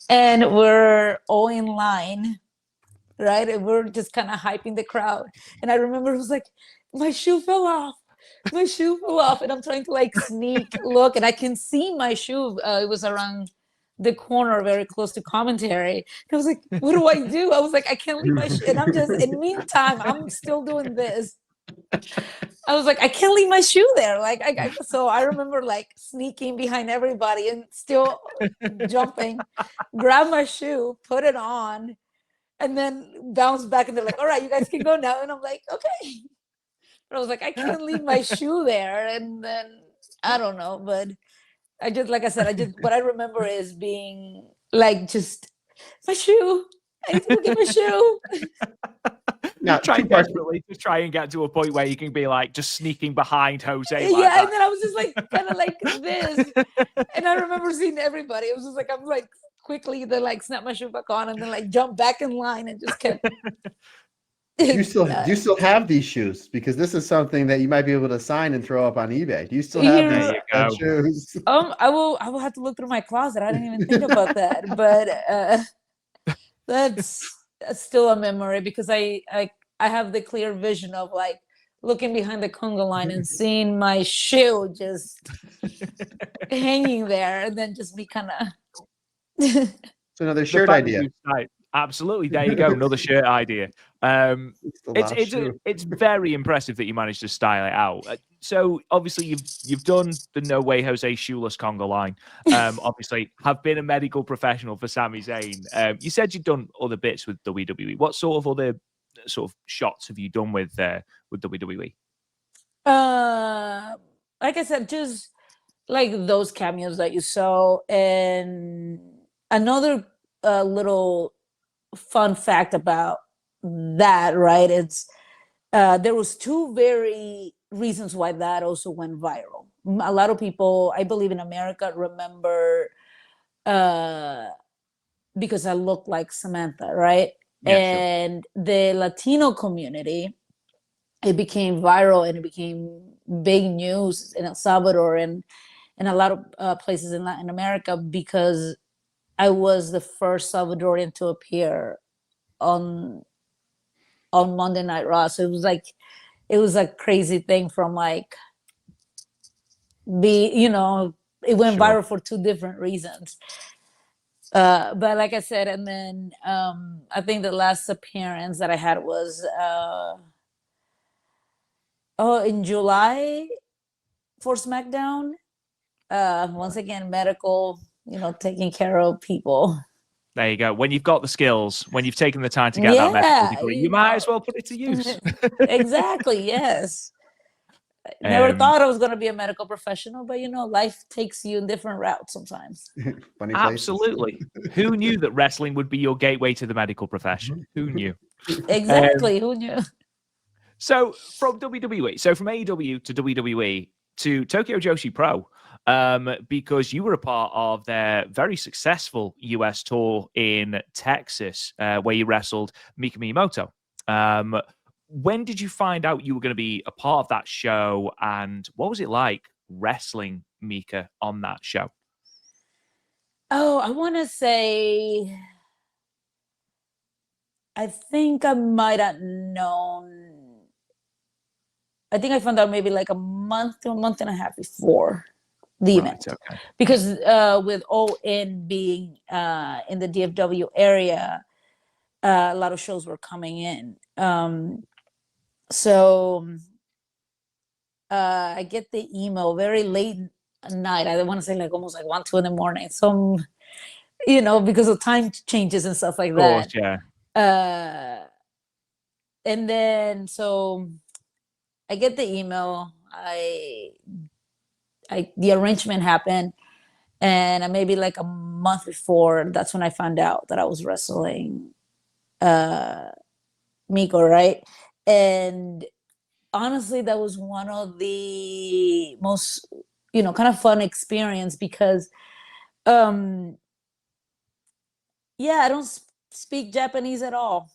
And we're all in line, right? And we're just kind of hyping the crowd. And I remember it was like, my shoe fell off. My shoe fell off. And I'm trying to sneak look, and I can see my shoe. It was around the corner, very close to commentary. And I was like, what do I do? I was like, I can't leave my shoe. And I'm just, in the meantime, I'm still doing this. I was like, I can't leave my shoe there. So I remember sneaking behind everybody and still jumping, grab my shoe, put it on, and then bounce back. And they're like, all right, you guys can go now. And I'm like, okay. But I was like, I can't leave my shoe there. And then I don't know, but I just, like I said, what I remember is being just my shoe. I need to look at my shoe. Now, trying desperately to try and get to a point where you can be just sneaking behind Jose. Yeah, and then I was just kind of like this, and I remember seeing everybody. It was just I'm quickly to snap my shoe back on, and then jump back in line, and just kept. Do you still have these shoes? Because this is something that you might be able to sign and throw up on eBay. Do you still have these shoes? I will have to look through my closet. I didn't even think about that, but that's still a memory because I have the clear vision of like looking behind the conga line and seeing my shoe just hanging there, and then just be kind of. It's another shirt idea. Absolutely, there you go, another shirt idea. It's very impressive that you managed to style it out. So obviously you've done the No Way Jose shoeless conga line. Obviously have been a medical professional for Sami Zayn. You said you've done other bits with WWE. What sort of other sort of shots have you done with WWE? Like I said, just like those cameos that you saw, and another little fun fact about that, right? It's there was two very reasons why that also went viral. A lot of people, I believe in America, remember because I look like Samantha, right? Yeah, and sure. The Latino community, it became viral and it became big news in El Salvador and a lot of places in Latin America because I was the first Salvadorian to appear on Monday Night Raw. So it was a crazy thing from like it went viral for two different reasons. But like I said, and then I think the last appearance that I had was in July for SmackDown. Once again, medical, taking care of people. There you go. When you've got the skills, when you've taken the time to get that medical degree, you might as well put it to use. Exactly. Yes. Never thought I was going to be a medical professional, but life takes you in different routes sometimes. Funny Absolutely. Who knew that wrestling would be your gateway to the medical profession? Who knew? Exactly. Who knew? So from WWE, from AEW to WWE to Tokyo Joshi Pro, because you were a part of their very successful US tour in Texas, where you wrestled Mika Miyamoto. When did you find out you were going to be a part of that show, and what was it like wrestling Mika on that show? Oh, I want to say, I think I might have known. I think I found out maybe like a month to a month and a half before the event. Okay. Because with ON being in the DFW area, a lot of shows were coming in. So I get the email very late at night. I want to say like almost like 1, 2 in the morning. Some, because of time changes and stuff like that. Of course, yeah. And then so I get the email. The arrangement happened, and maybe like a month before, that's when I found out that I was wrestling Miko, right? And honestly, that was one of the most, kind of fun experience because, I don't speak Japanese at all.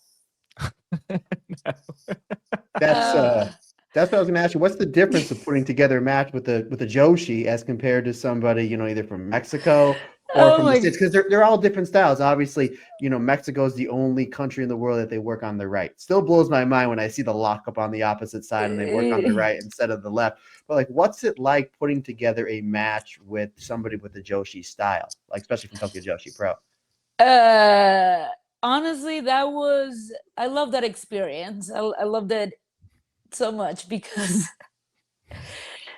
No. That's what I was going to ask you. What's the difference of putting together a match with a Joshi as compared to somebody, either from Mexico or from the States? Because they're all different styles. Obviously, Mexico is the only country in the world that they work on the right. Still blows my mind when I see the lockup on the opposite side and they work on the right instead of the left. But like, what's it like putting together a match with somebody with the Joshi style, like especially from Tokyo Joshi Pro? Honestly, I love that experience. I loved it so much because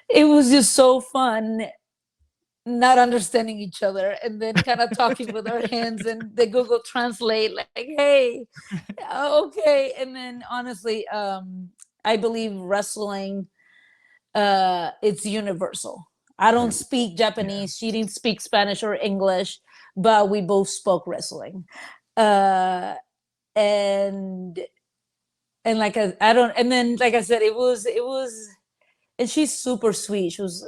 it was just so fun not understanding each other and then kind of talking with our hands and the Google Translate like, hey, okay. And then honestly, I believe wrestling, it's universal. I don't speak Japanese. She didn't speak Spanish or English, but we both spoke wrestling. And like and then like I said, it was, and she's super sweet. She was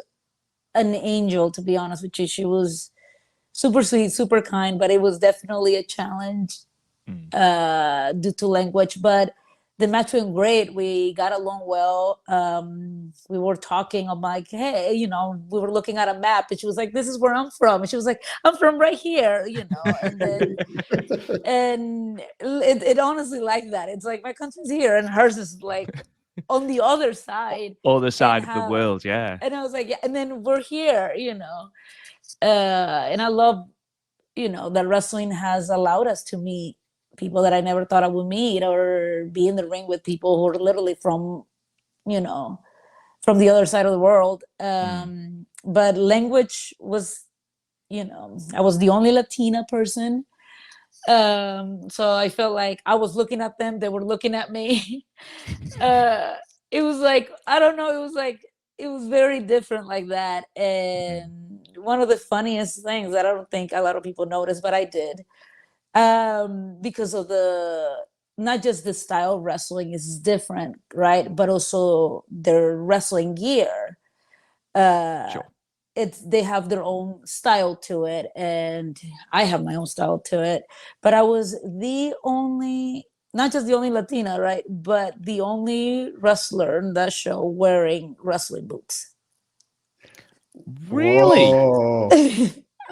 an angel, to be honest with you. She was super sweet, super kind, but it was definitely a challenge due to language. But the match went great. We got along well. We were talking. I'm like, hey, you know, we were looking at a map, and she was like, "This is where I'm from." And she was like, "I'm from right here," you know. And then, and it honestly like that. It's like my country's here, and hers is like on the other side. Other side And of the world, yeah. And I was like, yeah. And then we're here, you know. And I love, you know, that wrestling has allowed us to meet people that I never thought I would meet, or be in the ring with people who are literally from, you know, from the other side of the world. But language was, you know, I was the only Latina person. So I felt like I was looking at them, they were looking at me. It was like, I don't know, it was very different like that. And one of the funniest things that I don't think a lot of people noticed, but I did, because of not just the style of wrestling is different, right? But also their wrestling gear. Sure. They have their own style to it, and I have my own style to it. But I was the only, not just the only Latina, right? But the only wrestler in that show wearing wrestling boots. Really? Whoa,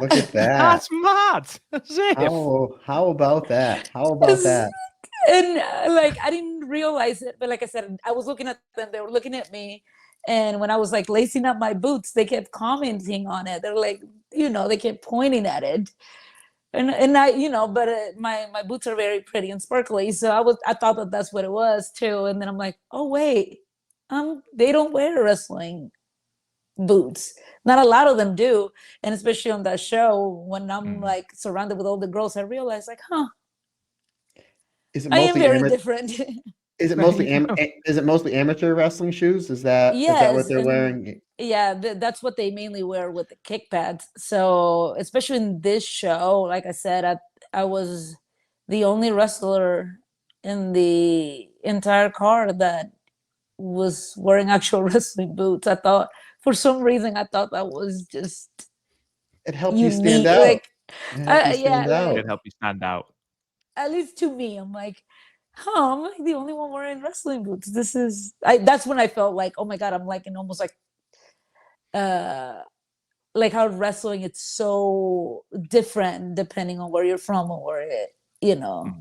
look at that. That's mad. As if. How about that? How about that? And like, I didn't realize it, but like I said, I was looking at them, they were looking at me. And when I was like lacing up my boots, they kept commenting on it. They're like, you know, they kept pointing at it. And I, you know, but my boots are very pretty and sparkly. So I thought that that's what it was too. And then I'm like, oh wait, they don't wear wrestling boots. Not a lot of them do. And especially on that show, when I'm like surrounded with all the girls, I realized like, huh, Is it I am mostly very different. Is it mostly amateur wrestling shoes? Is that what Yes, they're and wearing? yeah, that's what they mainly wear with the kick pads. So especially in this show, like I said, I was the only wrestler in the entire card that was wearing actual wrestling boots. I thought, for some reason, I thought that was just It helped you stand unique. out. Like, It helped you yeah, stand out. It helped you stand out. at least to me, I'm like, huh, I'm like the only one wearing wrestling boots. That's when I felt like, oh my God, I'm like in almost like how wrestling, it's so different depending on where you're from, or you know.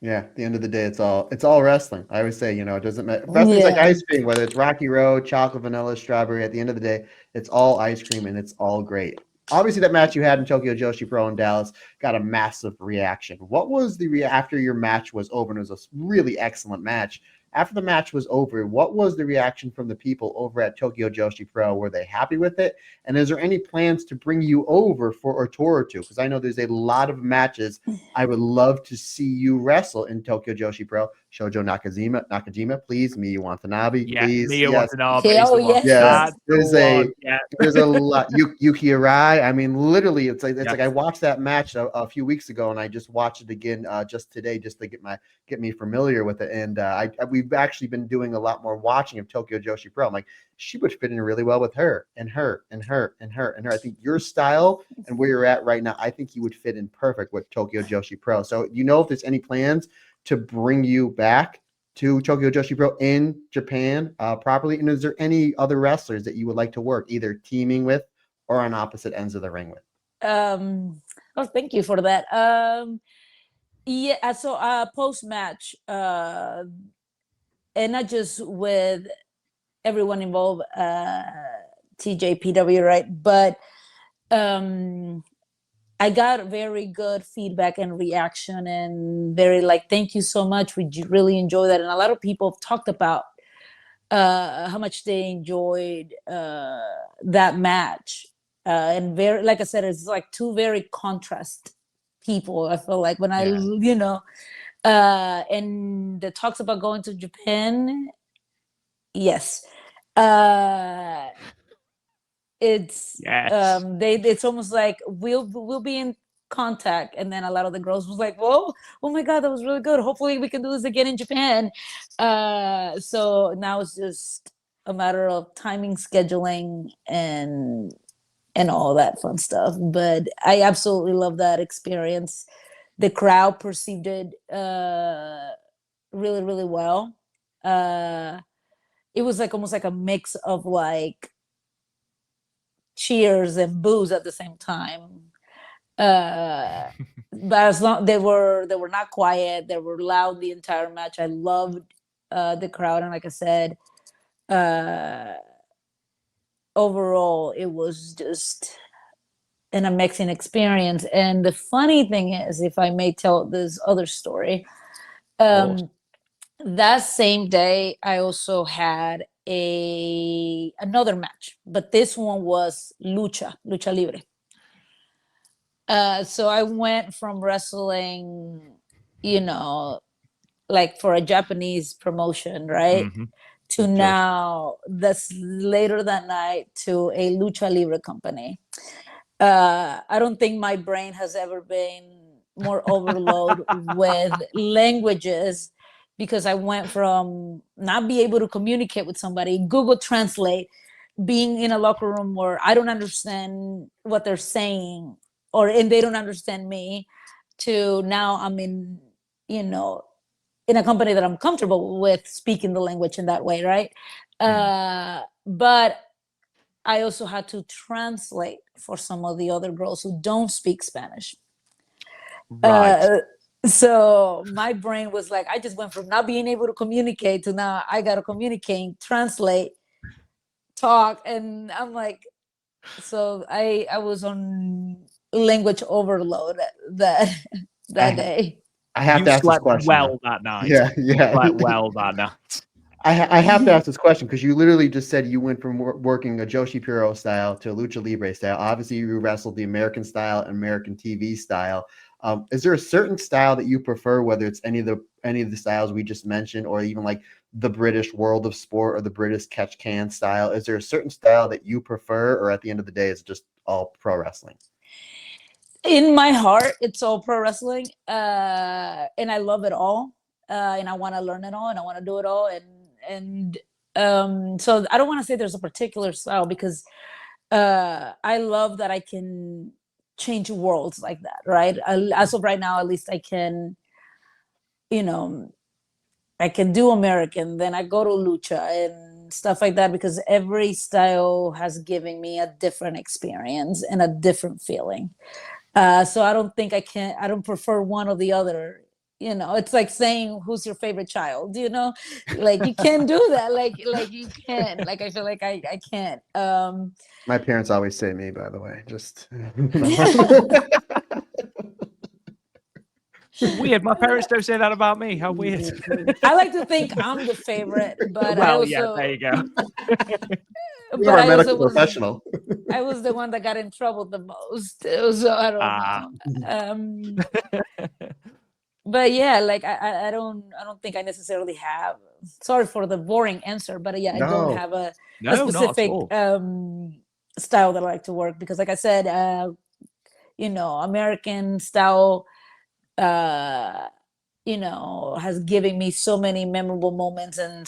Yeah, at the end of the day, it's all wrestling. I always say, you know, it doesn't matter. Wrestling's like Yeah. ice cream, whether it's Rocky Road, chocolate, vanilla, strawberry. At the end of the day, it's all ice cream and it's all great. Obviously, that match you had in Tokyo Joshi Pro in Dallas got a massive reaction. What was after your match was over? And it was a really excellent match. After the match was over, what was the reaction from the people over at Tokyo Joshi Pro? Were they happy with it? And is there any plans to bring you over for a tour or two? Because I know there's a lot of matches I would love to see you wrestle in Tokyo Joshi Pro. Shojo Nakajima, please. Miyu Watanabe, Yeah, please. Miyu Yes. Watanabe Okay, is the oh one. yes. Yeah, That's the one. Yeah. there's a lot. Yuki Arai. I mean, literally, it's like Yes. I watched that match a few weeks ago, and I just watched it again just today, just to get me familiar with it. And we've actually been doing a lot more watching of Tokyo Joshi Pro. I'm like, she would fit in really well with her and her and her and her and her. I think your style and where you're at right now, I think you would fit in perfect with Tokyo Joshi Pro. So, you know, if there's any plans to bring you back to Tokyo Joshi Pro in Japan properly, and is there any other wrestlers that you would like to work, either teaming with or on opposite ends of the ring with? Oh, thank you for that. Yeah, so post match, and not just with everyone involved, TJPW, right? But I got very good feedback and reaction, and very like, thank you so much. We really enjoy that. And a lot of people have talked about how much they enjoyed that match. And very, like I said, it's like two very contrast people. I feel like when I, you know, and the talks about going to Japan. Yes. It's it's almost like we'll be in contact. And then a lot of the girls was like, whoa, oh my God, that was really good. Hopefully we can do this again in Japan. So now it's just a matter of timing, scheduling, and all that fun stuff. But I absolutely love that experience. The crowd perceived it really, really well. it was like almost like a mix of like cheers and boos at the same time. But as long they were not quiet, they were loud the entire match. I loved the crowd, and like I said, overall it was just an amazing experience. And the funny thing is, if I may tell this other story, that same day I also had another match, but this one was lucha libre. So I went from wrestling, like for a Japanese promotion, right? To now, that's later that night, to a lucha libre company. I don't think my brain has ever been more overload with languages, because I went from not be able to communicate with somebody, Google Translate, being in a locker room where I don't understand what they're saying, and they don't understand me, to now I'm in, in a company that I'm comfortable with speaking the language in that way, right? But I also had to translate for some of the other girls who don't speak Spanish. Right. So my brain was like, I just went from not being able to communicate to now I got to communicate, translate, talk. And I'm like, so I was on language overload that day. I have You to ask this slept question. well that night. Yeah. You slept well that night. I have to ask this question because you literally just said you went from working a Joshi Puro style to a Lucha Libre style. Obviously, you wrestled the American style and American TV style. Is there a certain style that you prefer, whether it's any of the styles we just mentioned, or even like the British World of Sport or the British Catch Can style? Is there a certain style that you prefer, or at the end of the day, it's just all pro wrestling? In my heart, it's all pro wrestling, and I love it all, and I want to learn it all, and I want to do it all, and so I don't want to say there's a particular style, because I love that I can change worlds like that, right? As of right now, at least I can, I can do American, then I go to lucha and stuff like that, because every style has given me a different experience and a different feeling. So I don't think I don't prefer one or the other. It's like saying, who's your favorite child? Like you can't do that. Like you can't. Like I feel like I can't. My parents always say me, by the way. Just Weird. My parents don't say that about me. How weird. I like to think I'm the favorite, but well, I also, yeah, there you go. You're a medical professional. I was the one that got in trouble the most, so I don't know. But yeah, like I don't think I necessarily have. Sorry for the boring answer, but yeah, I don't have a specific style that I like to work, because, like I said, American style, has given me so many memorable moments, and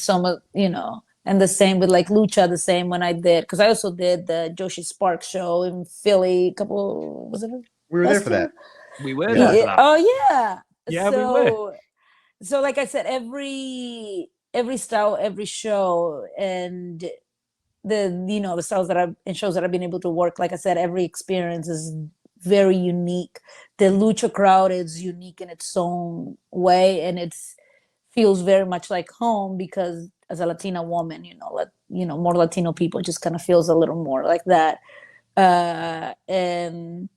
and the same with like lucha, the same when I did, because I also did the Joshi Sparks show in Philly was it? We were there for that. We were there for that. Oh yeah. Yeah, we were. So like I said, every style, every show, and the styles and shows that I've been able to work, like I said, every experience is very unique. The lucha crowd is unique in its own way, and it feels very much like home, because as a Latina woman, more Latino people, just kind of feels a little more like that. And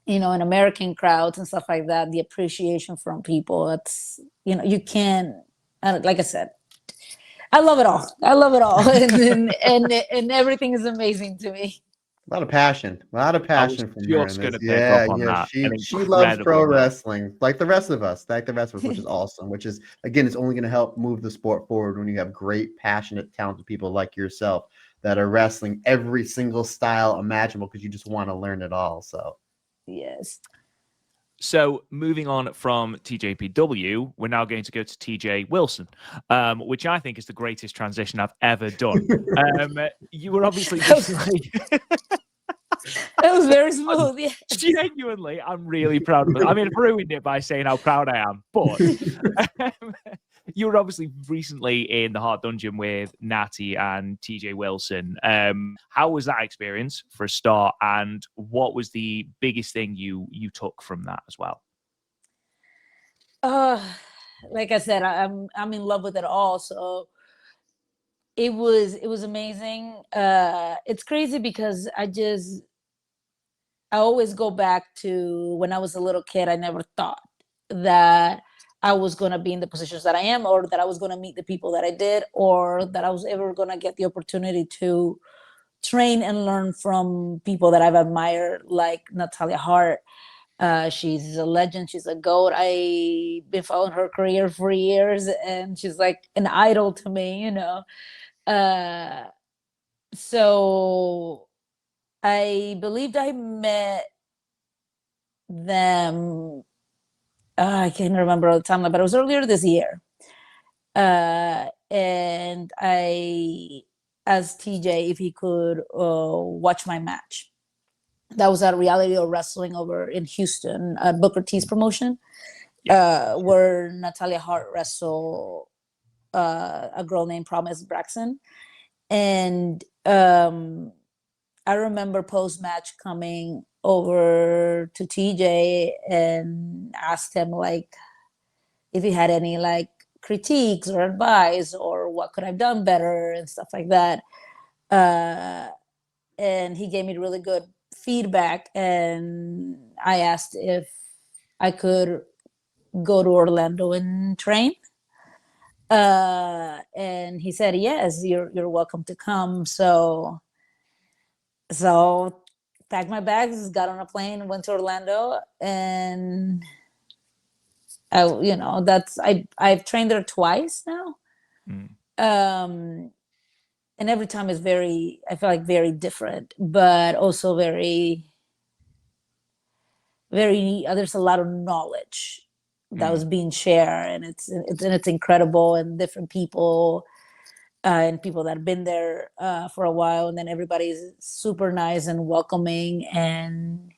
in American crowds and stuff like that, the appreciation from people, it's you can't, like I said, I love it all. and everything is amazing to me. A lot of passion from her. She loves pro wrestling, like the rest of us, which is awesome. Which is, again, it's only going to help move the sport forward when you have great, passionate, talented people like yourself that are wrestling every single style imaginable, because you just want to learn it all. So yes. So moving on from TJPW, we're now going to go to TJ Wilson, which I think is the greatest transition I've ever done. You were obviously just like... That was very smooth. Yeah. Genuinely, I'm really proud of it. I mean, I've ruined it by saying how proud I am, but you were obviously recently in the Hart Dungeon with Natty and TJ Wilson. How was that experience for a start, and what was the biggest thing you took from that as well? Like I said, I'm in love with it all. So it was amazing. It's crazy because I always go back to when I was a little kid. I never thought that I was going to be in the positions that I am, or that I was going to meet the people that I did, or that I was ever going to get the opportunity to train and learn from people that I've admired, like Natalya Hart. She's a legend. She's a goat. I've been following her career for years, and she's like an idol to me, you know. Uh, so I believed I met them. I can't remember the time, but it was earlier this year. And I asked TJ if he could watch my match. That was at Reality of Wrestling over in Houston at Booker T's promotion, where Natalya Hart wrestled a girl named Promise Braxton. And I remember post-match coming over to TJ and asked him like if he had any like critiques or advice or what could I've done better and stuff like that. And he gave me really good feedback, and I asked if I could go to Orlando and train. And he said, yes, you're welcome to come. So packed my bags, got on a plane, went to Orlando, and I've trained there twice now. And every time is I feel like very different, but also very, very, there's a lot of knowledge that was being shared, and it's incredible, and different people, and people that have been there for a while, and then everybody's super nice and welcoming, and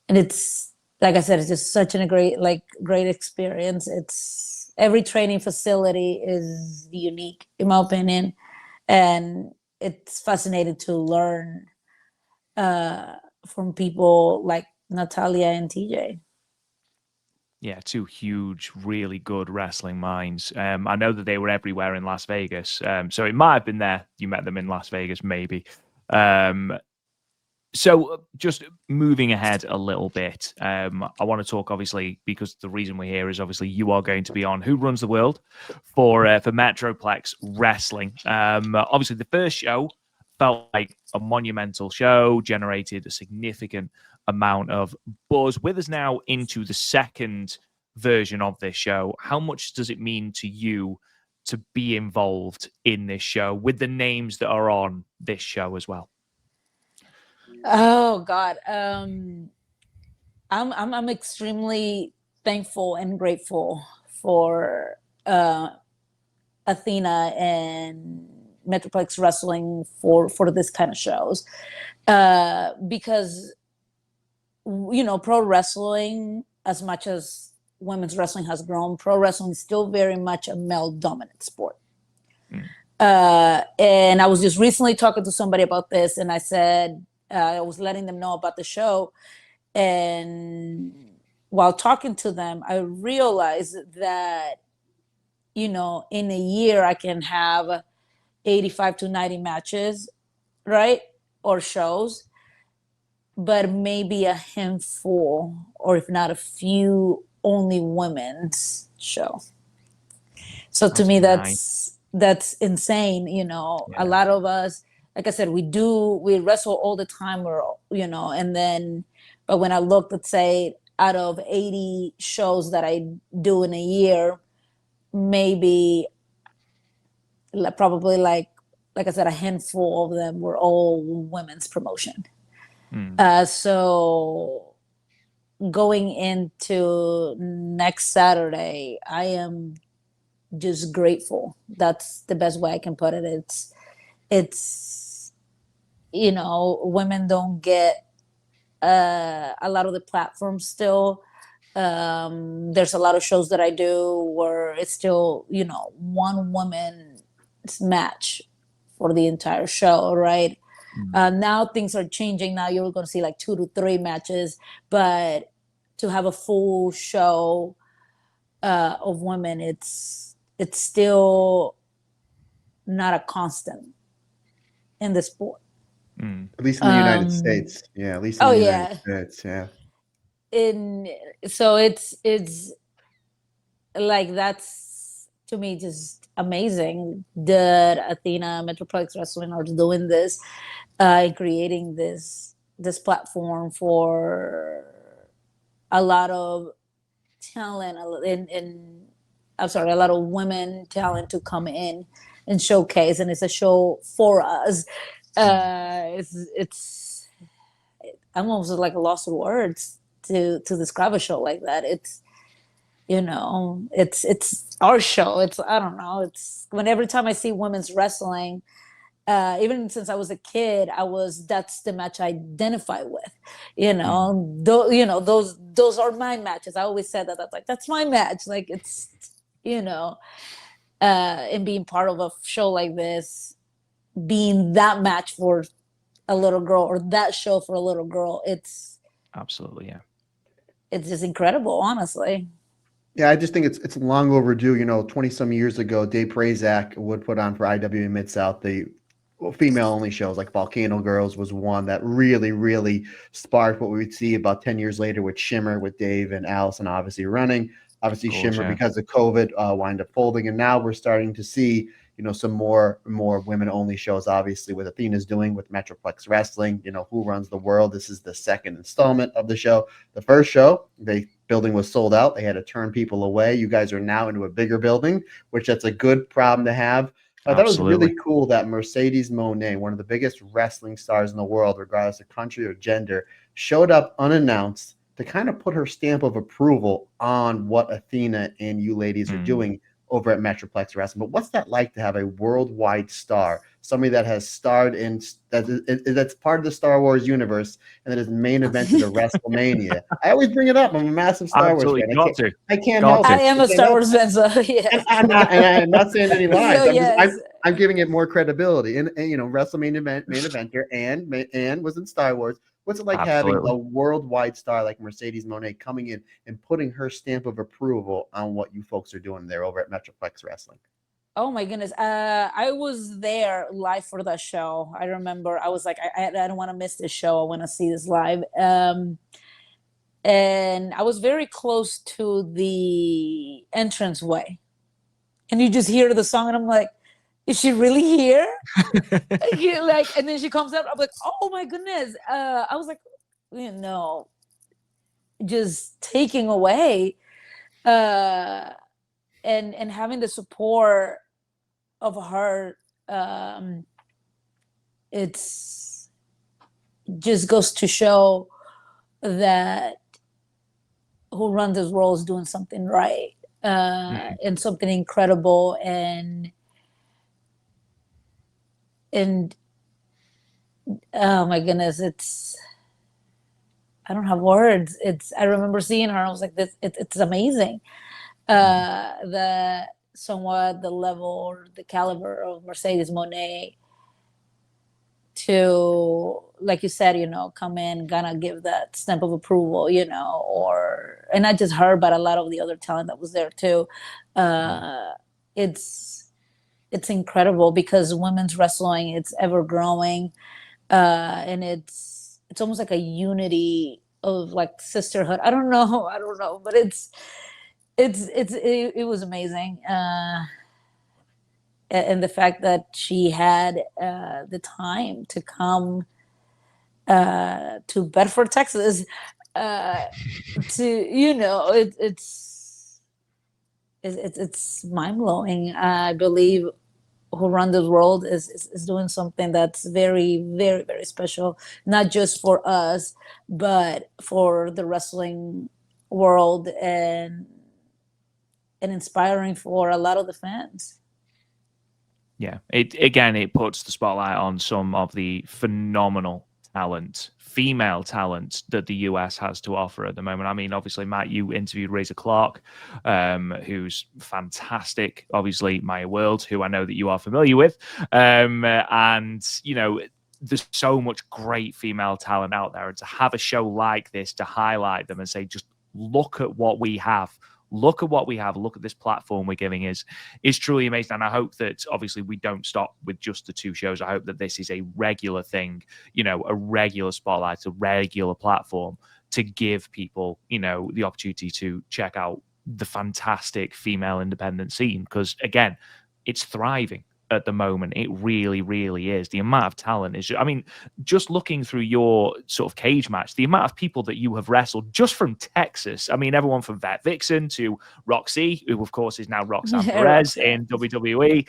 it's, like I said, it's just such a great experience. It's every training facility is unique, in my opinion, and it's fascinating to learn from people like Natalya and TJ. Yeah, two huge, really good wrestling minds. I know that they were everywhere in Las Vegas. So it might have been there. You met them in Las Vegas, maybe. So just moving ahead a little bit, I want to talk, obviously, because the reason we're here is obviously you are going to be on Who Runs the World for Metroplex Wrestling. Obviously, the first show felt like a monumental show, generated a significant amount of buzz. With us now into the second version of this show, how much does it mean to you to be involved in this show with the names that are on this show as well? Oh God, I'm extremely thankful and grateful for Athena and Metroplex Wrestling for this kind of shows, because pro wrestling, as much as women's wrestling has grown, pro wrestling is still very much a male dominant sport. And I was just recently talking to somebody about this, and I said, I was letting them know about the show, and while talking to them, I realized that in a year I can have 85 to 90 matches, right, or shows, but maybe a handful, or if not a few, only women's show. So to me, that's insane. A lot of us, like I said, we wrestle all the time, and then, but when I look, let's say, out of 80 shows that I do in a year, maybe probably like I said, a handful of them were all women's promotion. So going into next Saturday, I am just grateful. That's the best way I can put it. It's women don't get a lot of the platforms still There's a lot of shows that I do where it's still, you know, one woman's match for the entire show, right? Now things are changing. Now you're going to see like 2 to 3 matches, but to have a full show of women, it's still not a constant in the sport. At least in the United States. Yeah, at least in Oh the United yeah. States. Yeah. So it's like, that's to me just amazing that Athena Metroplex Wrestling are doing this, creating this platform for a lot of talent in I'm sorry, a lot of women talent to come in and showcase, and it's a show for us. It's I'm almost like a loss of words to describe a show like that. It's, you know, it's our show. It's, I don't know, it's when every time I see women's wrestling, even since I was a kid, that's the match I identify with. You know, you know, those are my matches. I always said that. That's like, that's my match. Like, it's, you know, and being part of a show like this, being that match for a little girl, or that show for a little girl, it's absolutely, yeah, it's just incredible, honestly. Yeah, I just think it's long overdue. You know, 20 some years ago, Dave Prazak would put on for IWA Mid South the female only shows, like Volcano Girls was one that really sparked what we would see about 10 years later with Shimmer, with Dave and Allison obviously running. Obviously, course, Shimmer, yeah, because of COVID, wind up folding, and now we're starting to see, you know, some more women only shows. Obviously, with Athena's doing with Metroplex Wrestling, you know, Who Runs the World. This is the second installment of the show. The first show, the building was sold out. They had to turn people away. You guys are now into a bigger building, which that's a good problem to have. I thought it was really cool that Mercedes Moné, one of the biggest wrestling stars in the world, regardless of country or gender, showed up unannounced to kind of put her stamp of approval on what Athena and you ladies are doing over at Metroplex Wrestling. But what's that like to have a worldwide star, somebody that has starred in that's part of the Star Wars universe and that is main evented a WrestleMania? I always bring it up. I'm a massive Star Wars fan. I can't help it. I am a Star Wars fan, so yes. And I'm not saying any lies. So, yes. I'm giving it more credibility. And you know, WrestleMania main eventer and was in Star Wars. What's it like having a worldwide star like Mercedes Moné coming in and putting her stamp of approval on what you folks are doing there over at Metroplex Wrestling? Oh my goodness. I was there live for that show. I remember I was like, I don't want to miss this show. I want to see this live. And I was very close to the entranceway. And you just hear the song and I'm like, is she really here? Like, and then she comes up, I'm like, oh my goodness. I was like, you know, just taking away, and having the support of her, it's just goes to show that Who Runs This World is doing something right, and something incredible, and oh my goodness, I don't have words. I remember seeing her, I was like, it's amazing. The level or the caliber of Mercedes Moné to, like you said, you know, come in, gonna give that stamp of approval, you know, and not just her, but a lot of the other talent that was there too. It's incredible because women's wrestling, it's ever growing, and it's almost like a unity of like sisterhood. I don't know, but it was amazing, and the fact that she had the time to come to Bedford, Texas, to, you know, it's mind blowing. I believe Who Run This World is doing something that's very, very, very special, not just for us, but for the wrestling world, and inspiring for a lot of the fans. Yeah, it puts the spotlight on some of the phenomenal talent, female talent that the US has to offer at the moment. I mean, obviously, Matt, you interviewed Razor Clark, who's fantastic. Obviously, Maya World, who I know that you are familiar with. And, you know, there's so much great female talent out there. And to have a show like this to highlight them and say, just look at what we have. Look at what we have. Look at this platform we're giving is truly amazing. And I hope that obviously we don't stop with just the 2 shows. I hope that this is a regular thing, you know, a regular spotlight, a regular platform to give people, you know, the opportunity to check out the fantastic female independent scene. Because again, it's thriving at the moment. It really, really is. The amount of talent is, I mean, just looking through your sort of cage match, the amount of people that you have wrestled just from Texas. I mean, everyone from Vet Vixen to Roxy, who of course is now Roxanne Perez in WWE,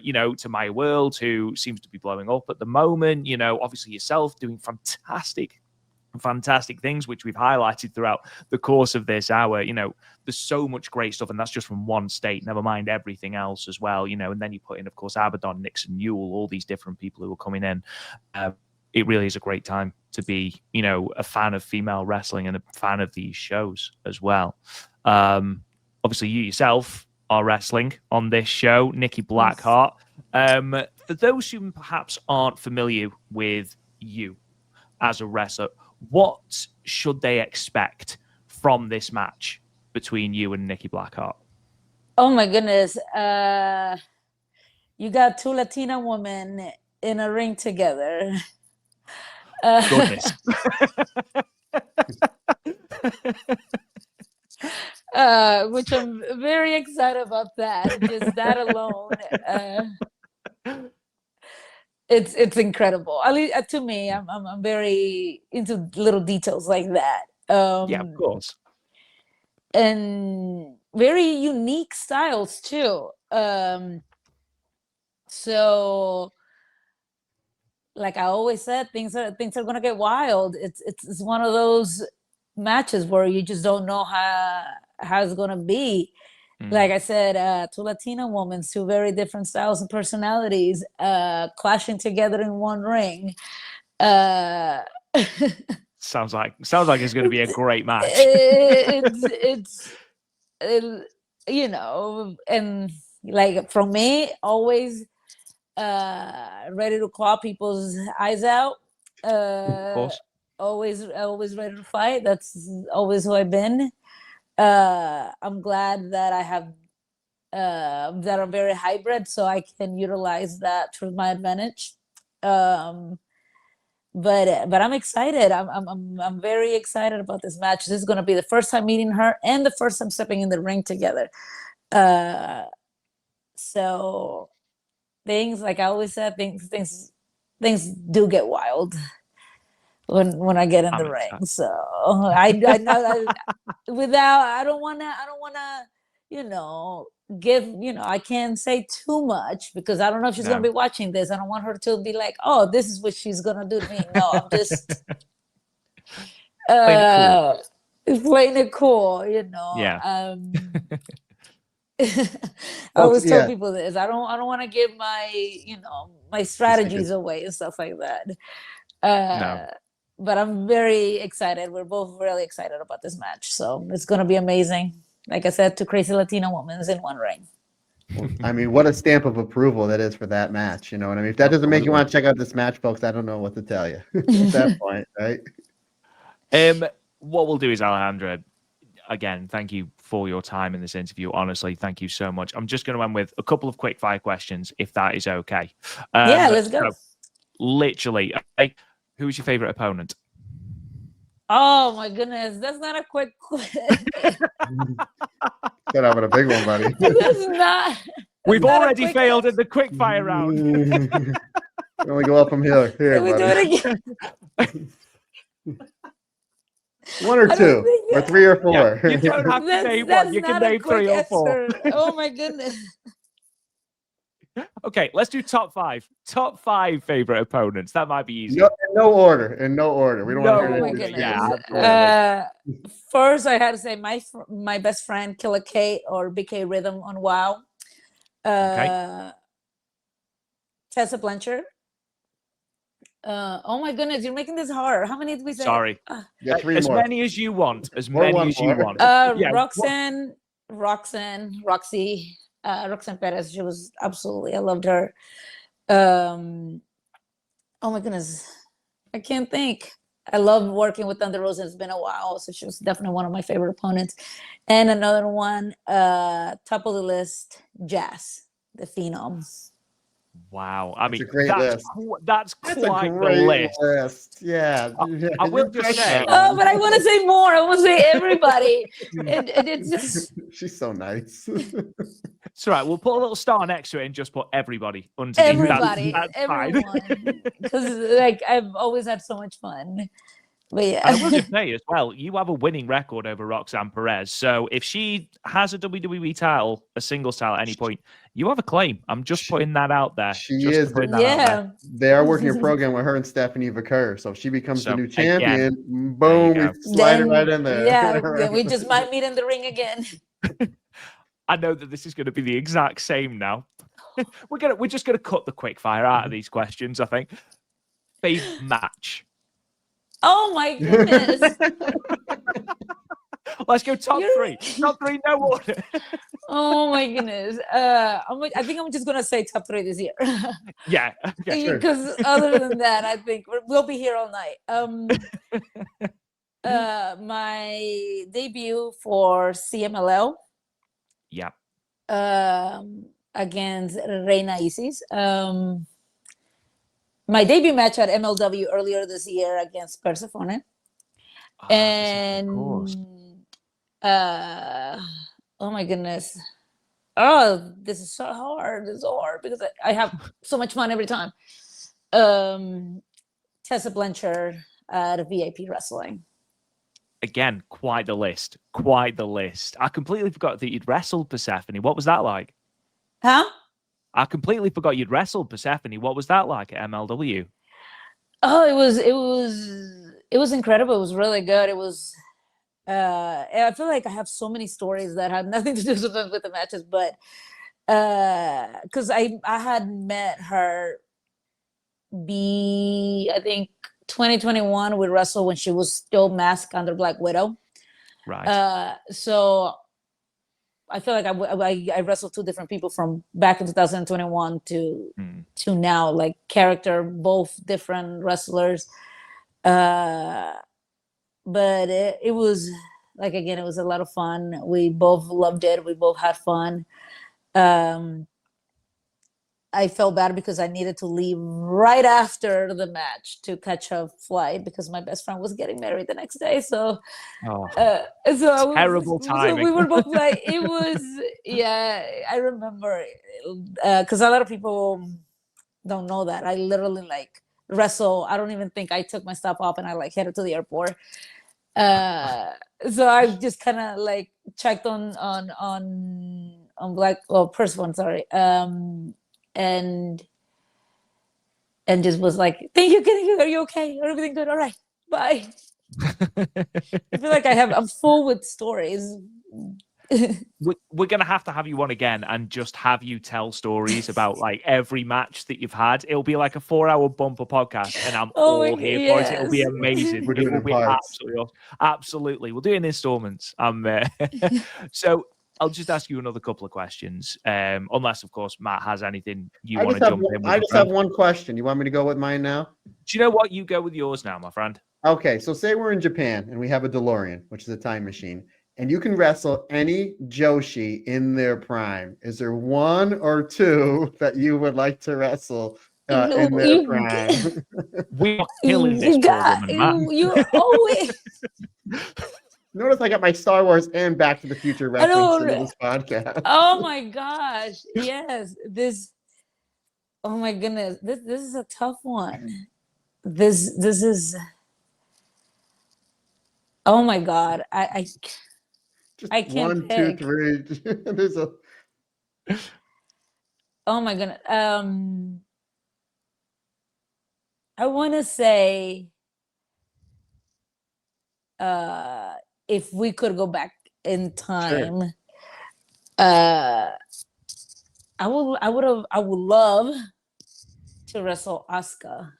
you know, to Maya World, who seems to be blowing up at the moment, you know, obviously yourself doing fantastic things, which we've highlighted throughout the course of this hour. You know, there's so much great stuff, and that's just from one state, never mind everything else as well, you know. And then you put in, of course, Abaddon, Nixon, Newell, all these different people who are coming in. It really is a great time to be, you know, a fan of female wrestling and a fan of these shows as well. Obviously, you yourself are wrestling on this show, Nikki Blackheart. For those who perhaps aren't familiar with you as a wrestler, what should they expect from this match between you and Nikki Blackheart? Oh my goodness. You got 2 Latina women in a ring together. Goodness. Which I'm very excited about that. Just that alone. It's incredible. At least to me, I'm very into little details like that. Yeah, of course. And very unique styles too. So, like I always said, things are gonna get wild. It's one of those matches where you just don't know how it's gonna be. Like I said, 2 Latina women, 2 very different styles and personalities, clashing together in one ring. Sounds like it's going to be a great match. It's you know, and like from me, always ready to claw people's eyes out. Of course. Always ready to fight. That's always who I've been. I'm glad that I have that I'm very hybrid, so I can utilize that to my advantage. But I'm excited. I'm very excited about this match. This is going to be the first time meeting her and the first time stepping in the ring together. So things, like I always said, things do get wild when I get in the ring. So I know that I don't wanna, you know, I can't say too much because I don't know if she's gonna be watching this. I don't want her to be like, oh, this is what she's gonna do to me. No, I'm just playing it cool, you know. Yeah. I always tell people this. I don't want to give my, you know, my strategies away and stuff like that. No. But I'm very excited. We're both really excited about this match. So it's going to be amazing. Like I said, 2 crazy Latina women in one ring. I mean, what a stamp of approval that is for that match. You know what I mean? If that doesn't make you want to check out this match, folks, I don't know what to tell you at that point, right? What we'll do is, Alejandra, again, thank you for your time in this interview. Honestly, thank you so much. I'm just going to end with a couple of quick fire questions, if that is okay. Yeah, let's go. So, literally, who's your favorite opponent? Oh my goodness, that's not a quick question. Set up with a big one, buddy. That's not. We've already failed at the quick fire round. We only go up from here. Here, Can we do it again? 1 or 2 or 3 or 4. Yeah, you don't have to name one. You can name 3 or 4. Oh my goodness. Okay, let's do top 5. Top 5 favorite opponents. That might be easy. No order. In no order. We don't want to Oh hear my anything. goodness. First, I had to say my best friend, Killer Kate or BK Rhythm on WoW. Tessa Blanchard. Oh my goodness, you're making this hard. How many did we say? Sorry. Yeah, 3 As more. many as you want. As Or many one as you more. want. Roxanne, Roxy, Roxanne Perez. She was absolutely, I loved her. Oh my goodness, I can't think. I love working with Thunder Rosa. It's been a while, so she was definitely one of my favorite opponents. And another one, top of the list, Jazz, the Phenom. Wow. I That's mean, a great list. That's That's a quite the great list. list. Yeah. I will just say. Oh, but I want to say more. I want to say everybody. It's just. She's so nice. It's all right. We'll put a little star next to it and just put everybody underneath. Everybody, that's everyone. Because like I've always had so much fun. But yeah. And I will just say as well, you have a winning record over Roxanne Perez. So if she has a WWE title, a singles title at any point, you have a claim. I'm just putting that out there. She just is. Yeah. They are working a program with her and Stephanie Vaquer. So if she becomes the new champion, boom, we slide it right in there. Yeah, then we just might meet in the ring again. I know that this is going to be the exact same now. We're just gonna cut the quick fire out of these questions, I think. Favorite match. Oh my goodness. Let's go top three. Top three, no order. Oh my goodness. I think I'm just gonna say top 3 this year. Yeah. Sure. Because other than that, I think we'll be here all night. My debut for CMLL. Yeah. Against Reina Isis. My debut match at MLW earlier this year against Persephone. And oh my goodness. Oh, this is so hard. It's so hard because I have so much fun every time. Tessa Blanchard at VIP Wrestling. Again, quite the list. Quite the list. I completely forgot that you'd wrestled Persephone. What was that like? Huh? I completely forgot you'd wrestled Persephone. What was that like at MLW? Oh, it was incredible. It was really good. It was I feel like I have so many stories that have nothing to do with the matches, but because I had met her I think 2021 we wrestled when she was still masked under Black Widow. Right. So I feel like I wrestled 2 different people from back in 2021 to now, like character, both different wrestlers. But it was like, again, it was a lot of fun. We both loved it. We both had fun. I felt bad because I needed to leave right after the match to catch a flight because my best friend was getting married the next day. So, terrible timing. So we were both like, it was, yeah, I remember because a lot of people don't know that I literally like wrestle. I don't even think I took my stuff off and I like headed to the airport. So I just kind of like checked on Persephone, sorry. And just was like, thank you. Are you okay? Everything good? All right, bye. I feel like I'm full with stories. We're gonna have to have you on again and just have you tell stories about like every match that you've had. It'll be like a 4-hour bumper podcast, and I'm all here for it. It'll be amazing. We're doing it will be absolutely awesome. Absolutely, we'll do it in installments. So I'll just ask you another couple of questions, unless of course Matt has anything you want to jump in with. I just have one question. You want me to go with mine now? Do you know what? You go with yours now, my friend. Okay, so say we're in Japan and we have a DeLorean, which is a time machine, and you can wrestle any Joshi in their prime. Is there 1 or 2 that you would like to wrestle in their prime? We are killing this program, Matt. You're always. Notice I got my Star Wars and Back to the Future reference in this podcast. Oh my gosh. Yes. Oh my goodness. This is a tough one. This is, oh my God. I can't 1, pick. 2, 3. There's a. Oh my goodness. I want to say, if we could go back in time, Sure. I would love to wrestle Asuka.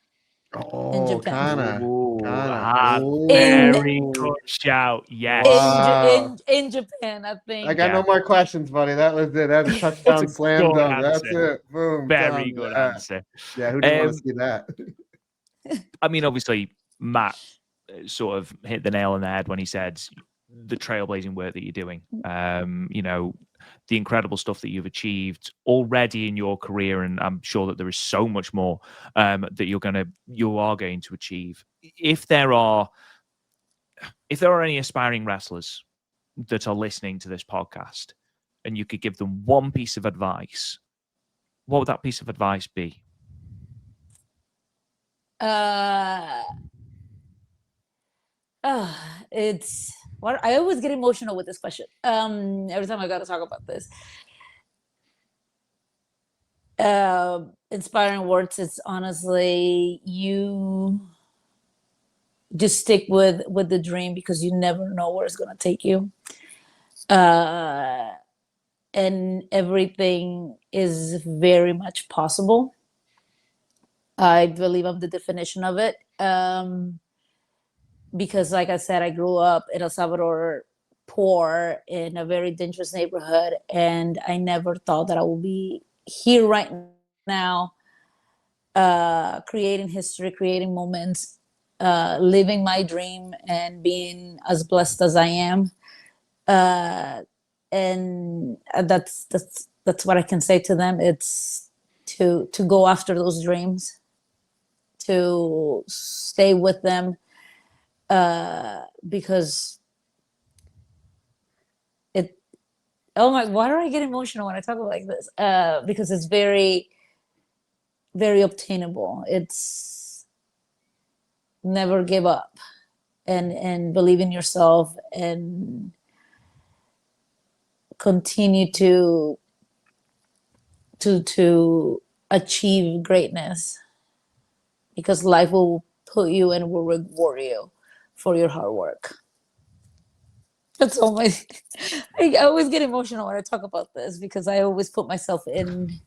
Oh, Japan. Very Ooh. good shout. Yes. Wow. In Japan, I think. I got no more questions, buddy. That was it. That was a touchdown slam good dunk. That's answer. it. Boom. Very Done. good Yeah. answer. Yeah, who didn't want to see that? I mean, obviously, Matt sort of hit the nail on the head when he said the trailblazing work that you're doing. You know, the incredible stuff that you've achieved already in your career, and I'm sure that there is so much more that you are going to achieve. If there are any aspiring wrestlers that are listening to this podcast, and you could give them one piece of advice, what would that piece of advice be? It's what I always get emotional with this question. Every time I got to talk about this. Inspiring words. It's honestly, you just stick with the dream, because you never know where it's gonna take you. And everything is very much possible. I believe I'm the definition of it. Because like I said, I grew up in El Salvador, poor, in a very dangerous neighborhood, and I never thought that I would be here right now, creating history, creating moments, living my dream, and being as blessed as I am. And that's what I can say to them. It's to go after those dreams, to stay with them, because why do I get emotional when I talk like this? Because it's very, very obtainable. It's never give up, and believe in yourself, and continue to achieve greatness, because life will put you and will reward you for your hard work. That's all my. I always get emotional when I talk about this, because I always put myself in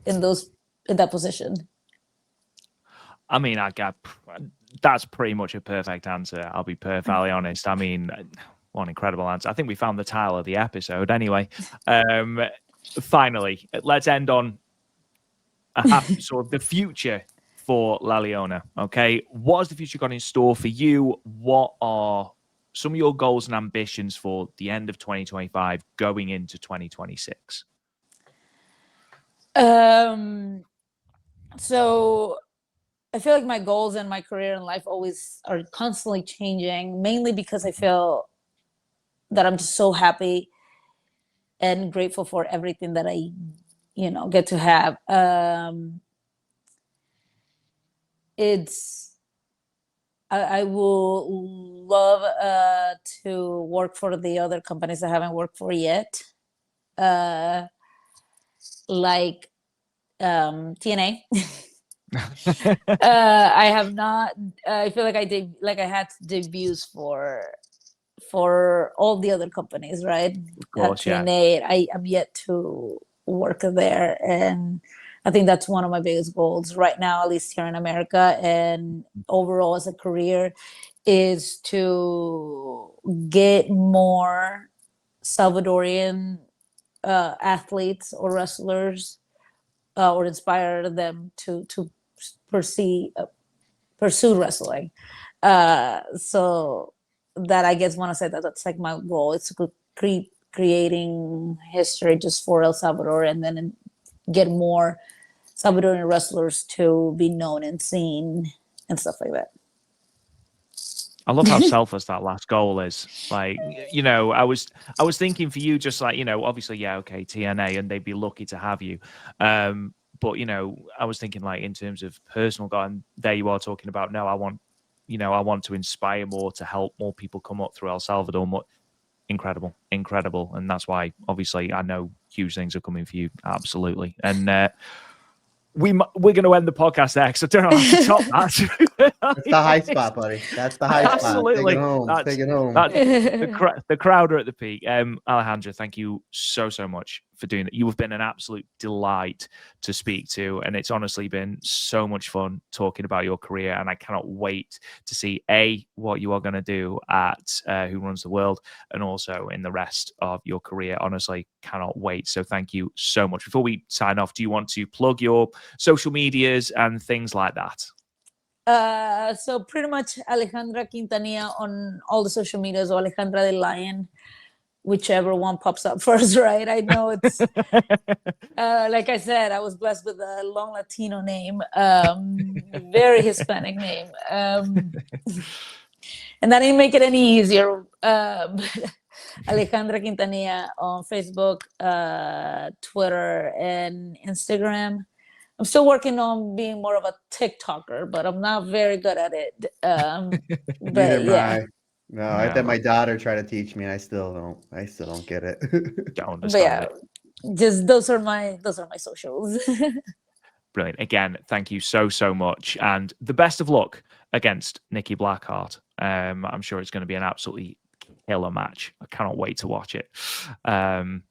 that position. I mean, that's pretty much a perfect answer. I'll be perfectly honest. I mean, what an incredible answer. I think we found the title of the episode anyway. Finally, let's end on sort of the future for La Leona. Okay, what has the future got in store for you? What are some of your goals and ambitions for the end of 2025 going into 2026? So I feel like my goals in my career and life always are constantly changing, mainly because I feel that I'm just so happy and grateful for everything that I, get to have. I will love to work for the other companies I haven't worked for yet, like TNA. I have not. I feel like I had debuts for all the other companies, right? Of course, yeah. TNA. I am yet to work there, and I think that's one of my biggest goals right now, at least here in America, and overall as a career, is to get more Salvadorian athletes or wrestlers, or inspire them to pursue wrestling. So that, I guess, want to say that's like my goal. It's creating history just for El Salvador, and then get more Salvadorian wrestlers to be known and seen and stuff like that. I love how selfless that last goal is. Like, I was thinking for you, just like, obviously, yeah, okay, TNA, and they'd be lucky to have you. But, I was thinking, like, in terms of personal goal, and there you are talking about, no, I want to inspire more, to help more people come up through El Salvador. More incredible. And that's why, obviously, I know huge things are coming for you. Absolutely. And we're going to end the podcast there, because I don't know how to top that. That's the high spot, buddy. That's the high spot. Absolutely. Take it home. The crowd are at the peak. Alejandra, thank you so much for doing that. You have been an absolute delight to speak to, and it's honestly been so much fun talking about your career, and I cannot wait to see what you are going to do at Who Runs the World, and also in the rest of your career. Honestly, cannot wait. So thank you so much. Before we sign off, do you want to plug your social medias and things like that? So pretty much Alejandra Quintanilla on all the social medias, or Alejandra the Lion, whichever one pops up first, right? I know it's like I said, I was blessed with a long Latino name, very Hispanic name, and that didn't make it any easier. Alejandra Quintanilla on Facebook, Twitter, and Instagram. I'm still working on being more of a TikToker, but I'm not very good at it. But yeah. No, I had my daughter try to teach me. I still don't get it. Don't But yeah, understand just those are my socials. Brilliant. Again, thank you so much, and the best of luck against Nikki Blackheart. I'm sure it's going to be an absolutely killer match. I cannot wait to watch it.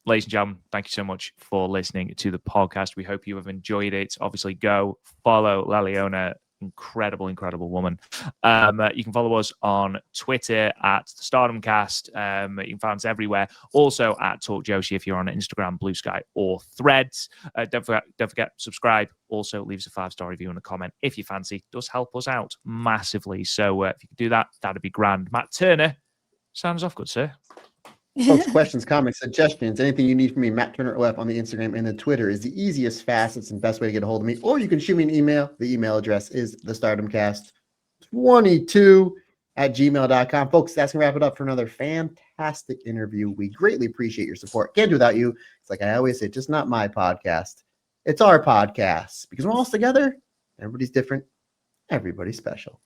Ladies and gentlemen, thank you so much for listening to the podcast. We hope you have enjoyed it. Obviously, go follow Leona. Incredible woman. You can follow us on Twitter at the StardomCast. You can find us everywhere. Also at Talk Joshi if you're on Instagram, Blue Sky, or Threads. Don't forget subscribe. Also leave us a 5-star review and a comment if you fancy. It does help us out massively. So if you could do that, that'd be grand. Matt Turner, sounds off good, sir. Folks, questions, comments, suggestions, anything you need from me, Matt Turner OF on the Instagram and the Twitter is the easiest, fastest, and best way to get a hold of me. Or you can shoot me an email. The email address is thestardomcast22@gmail.com. Folks, that's going to wrap it up for another fantastic interview. We greatly appreciate your support. Can't do without you. It's like I always say, just not my podcast. It's our podcast. Because when we're all together, everybody's different. Everybody's special.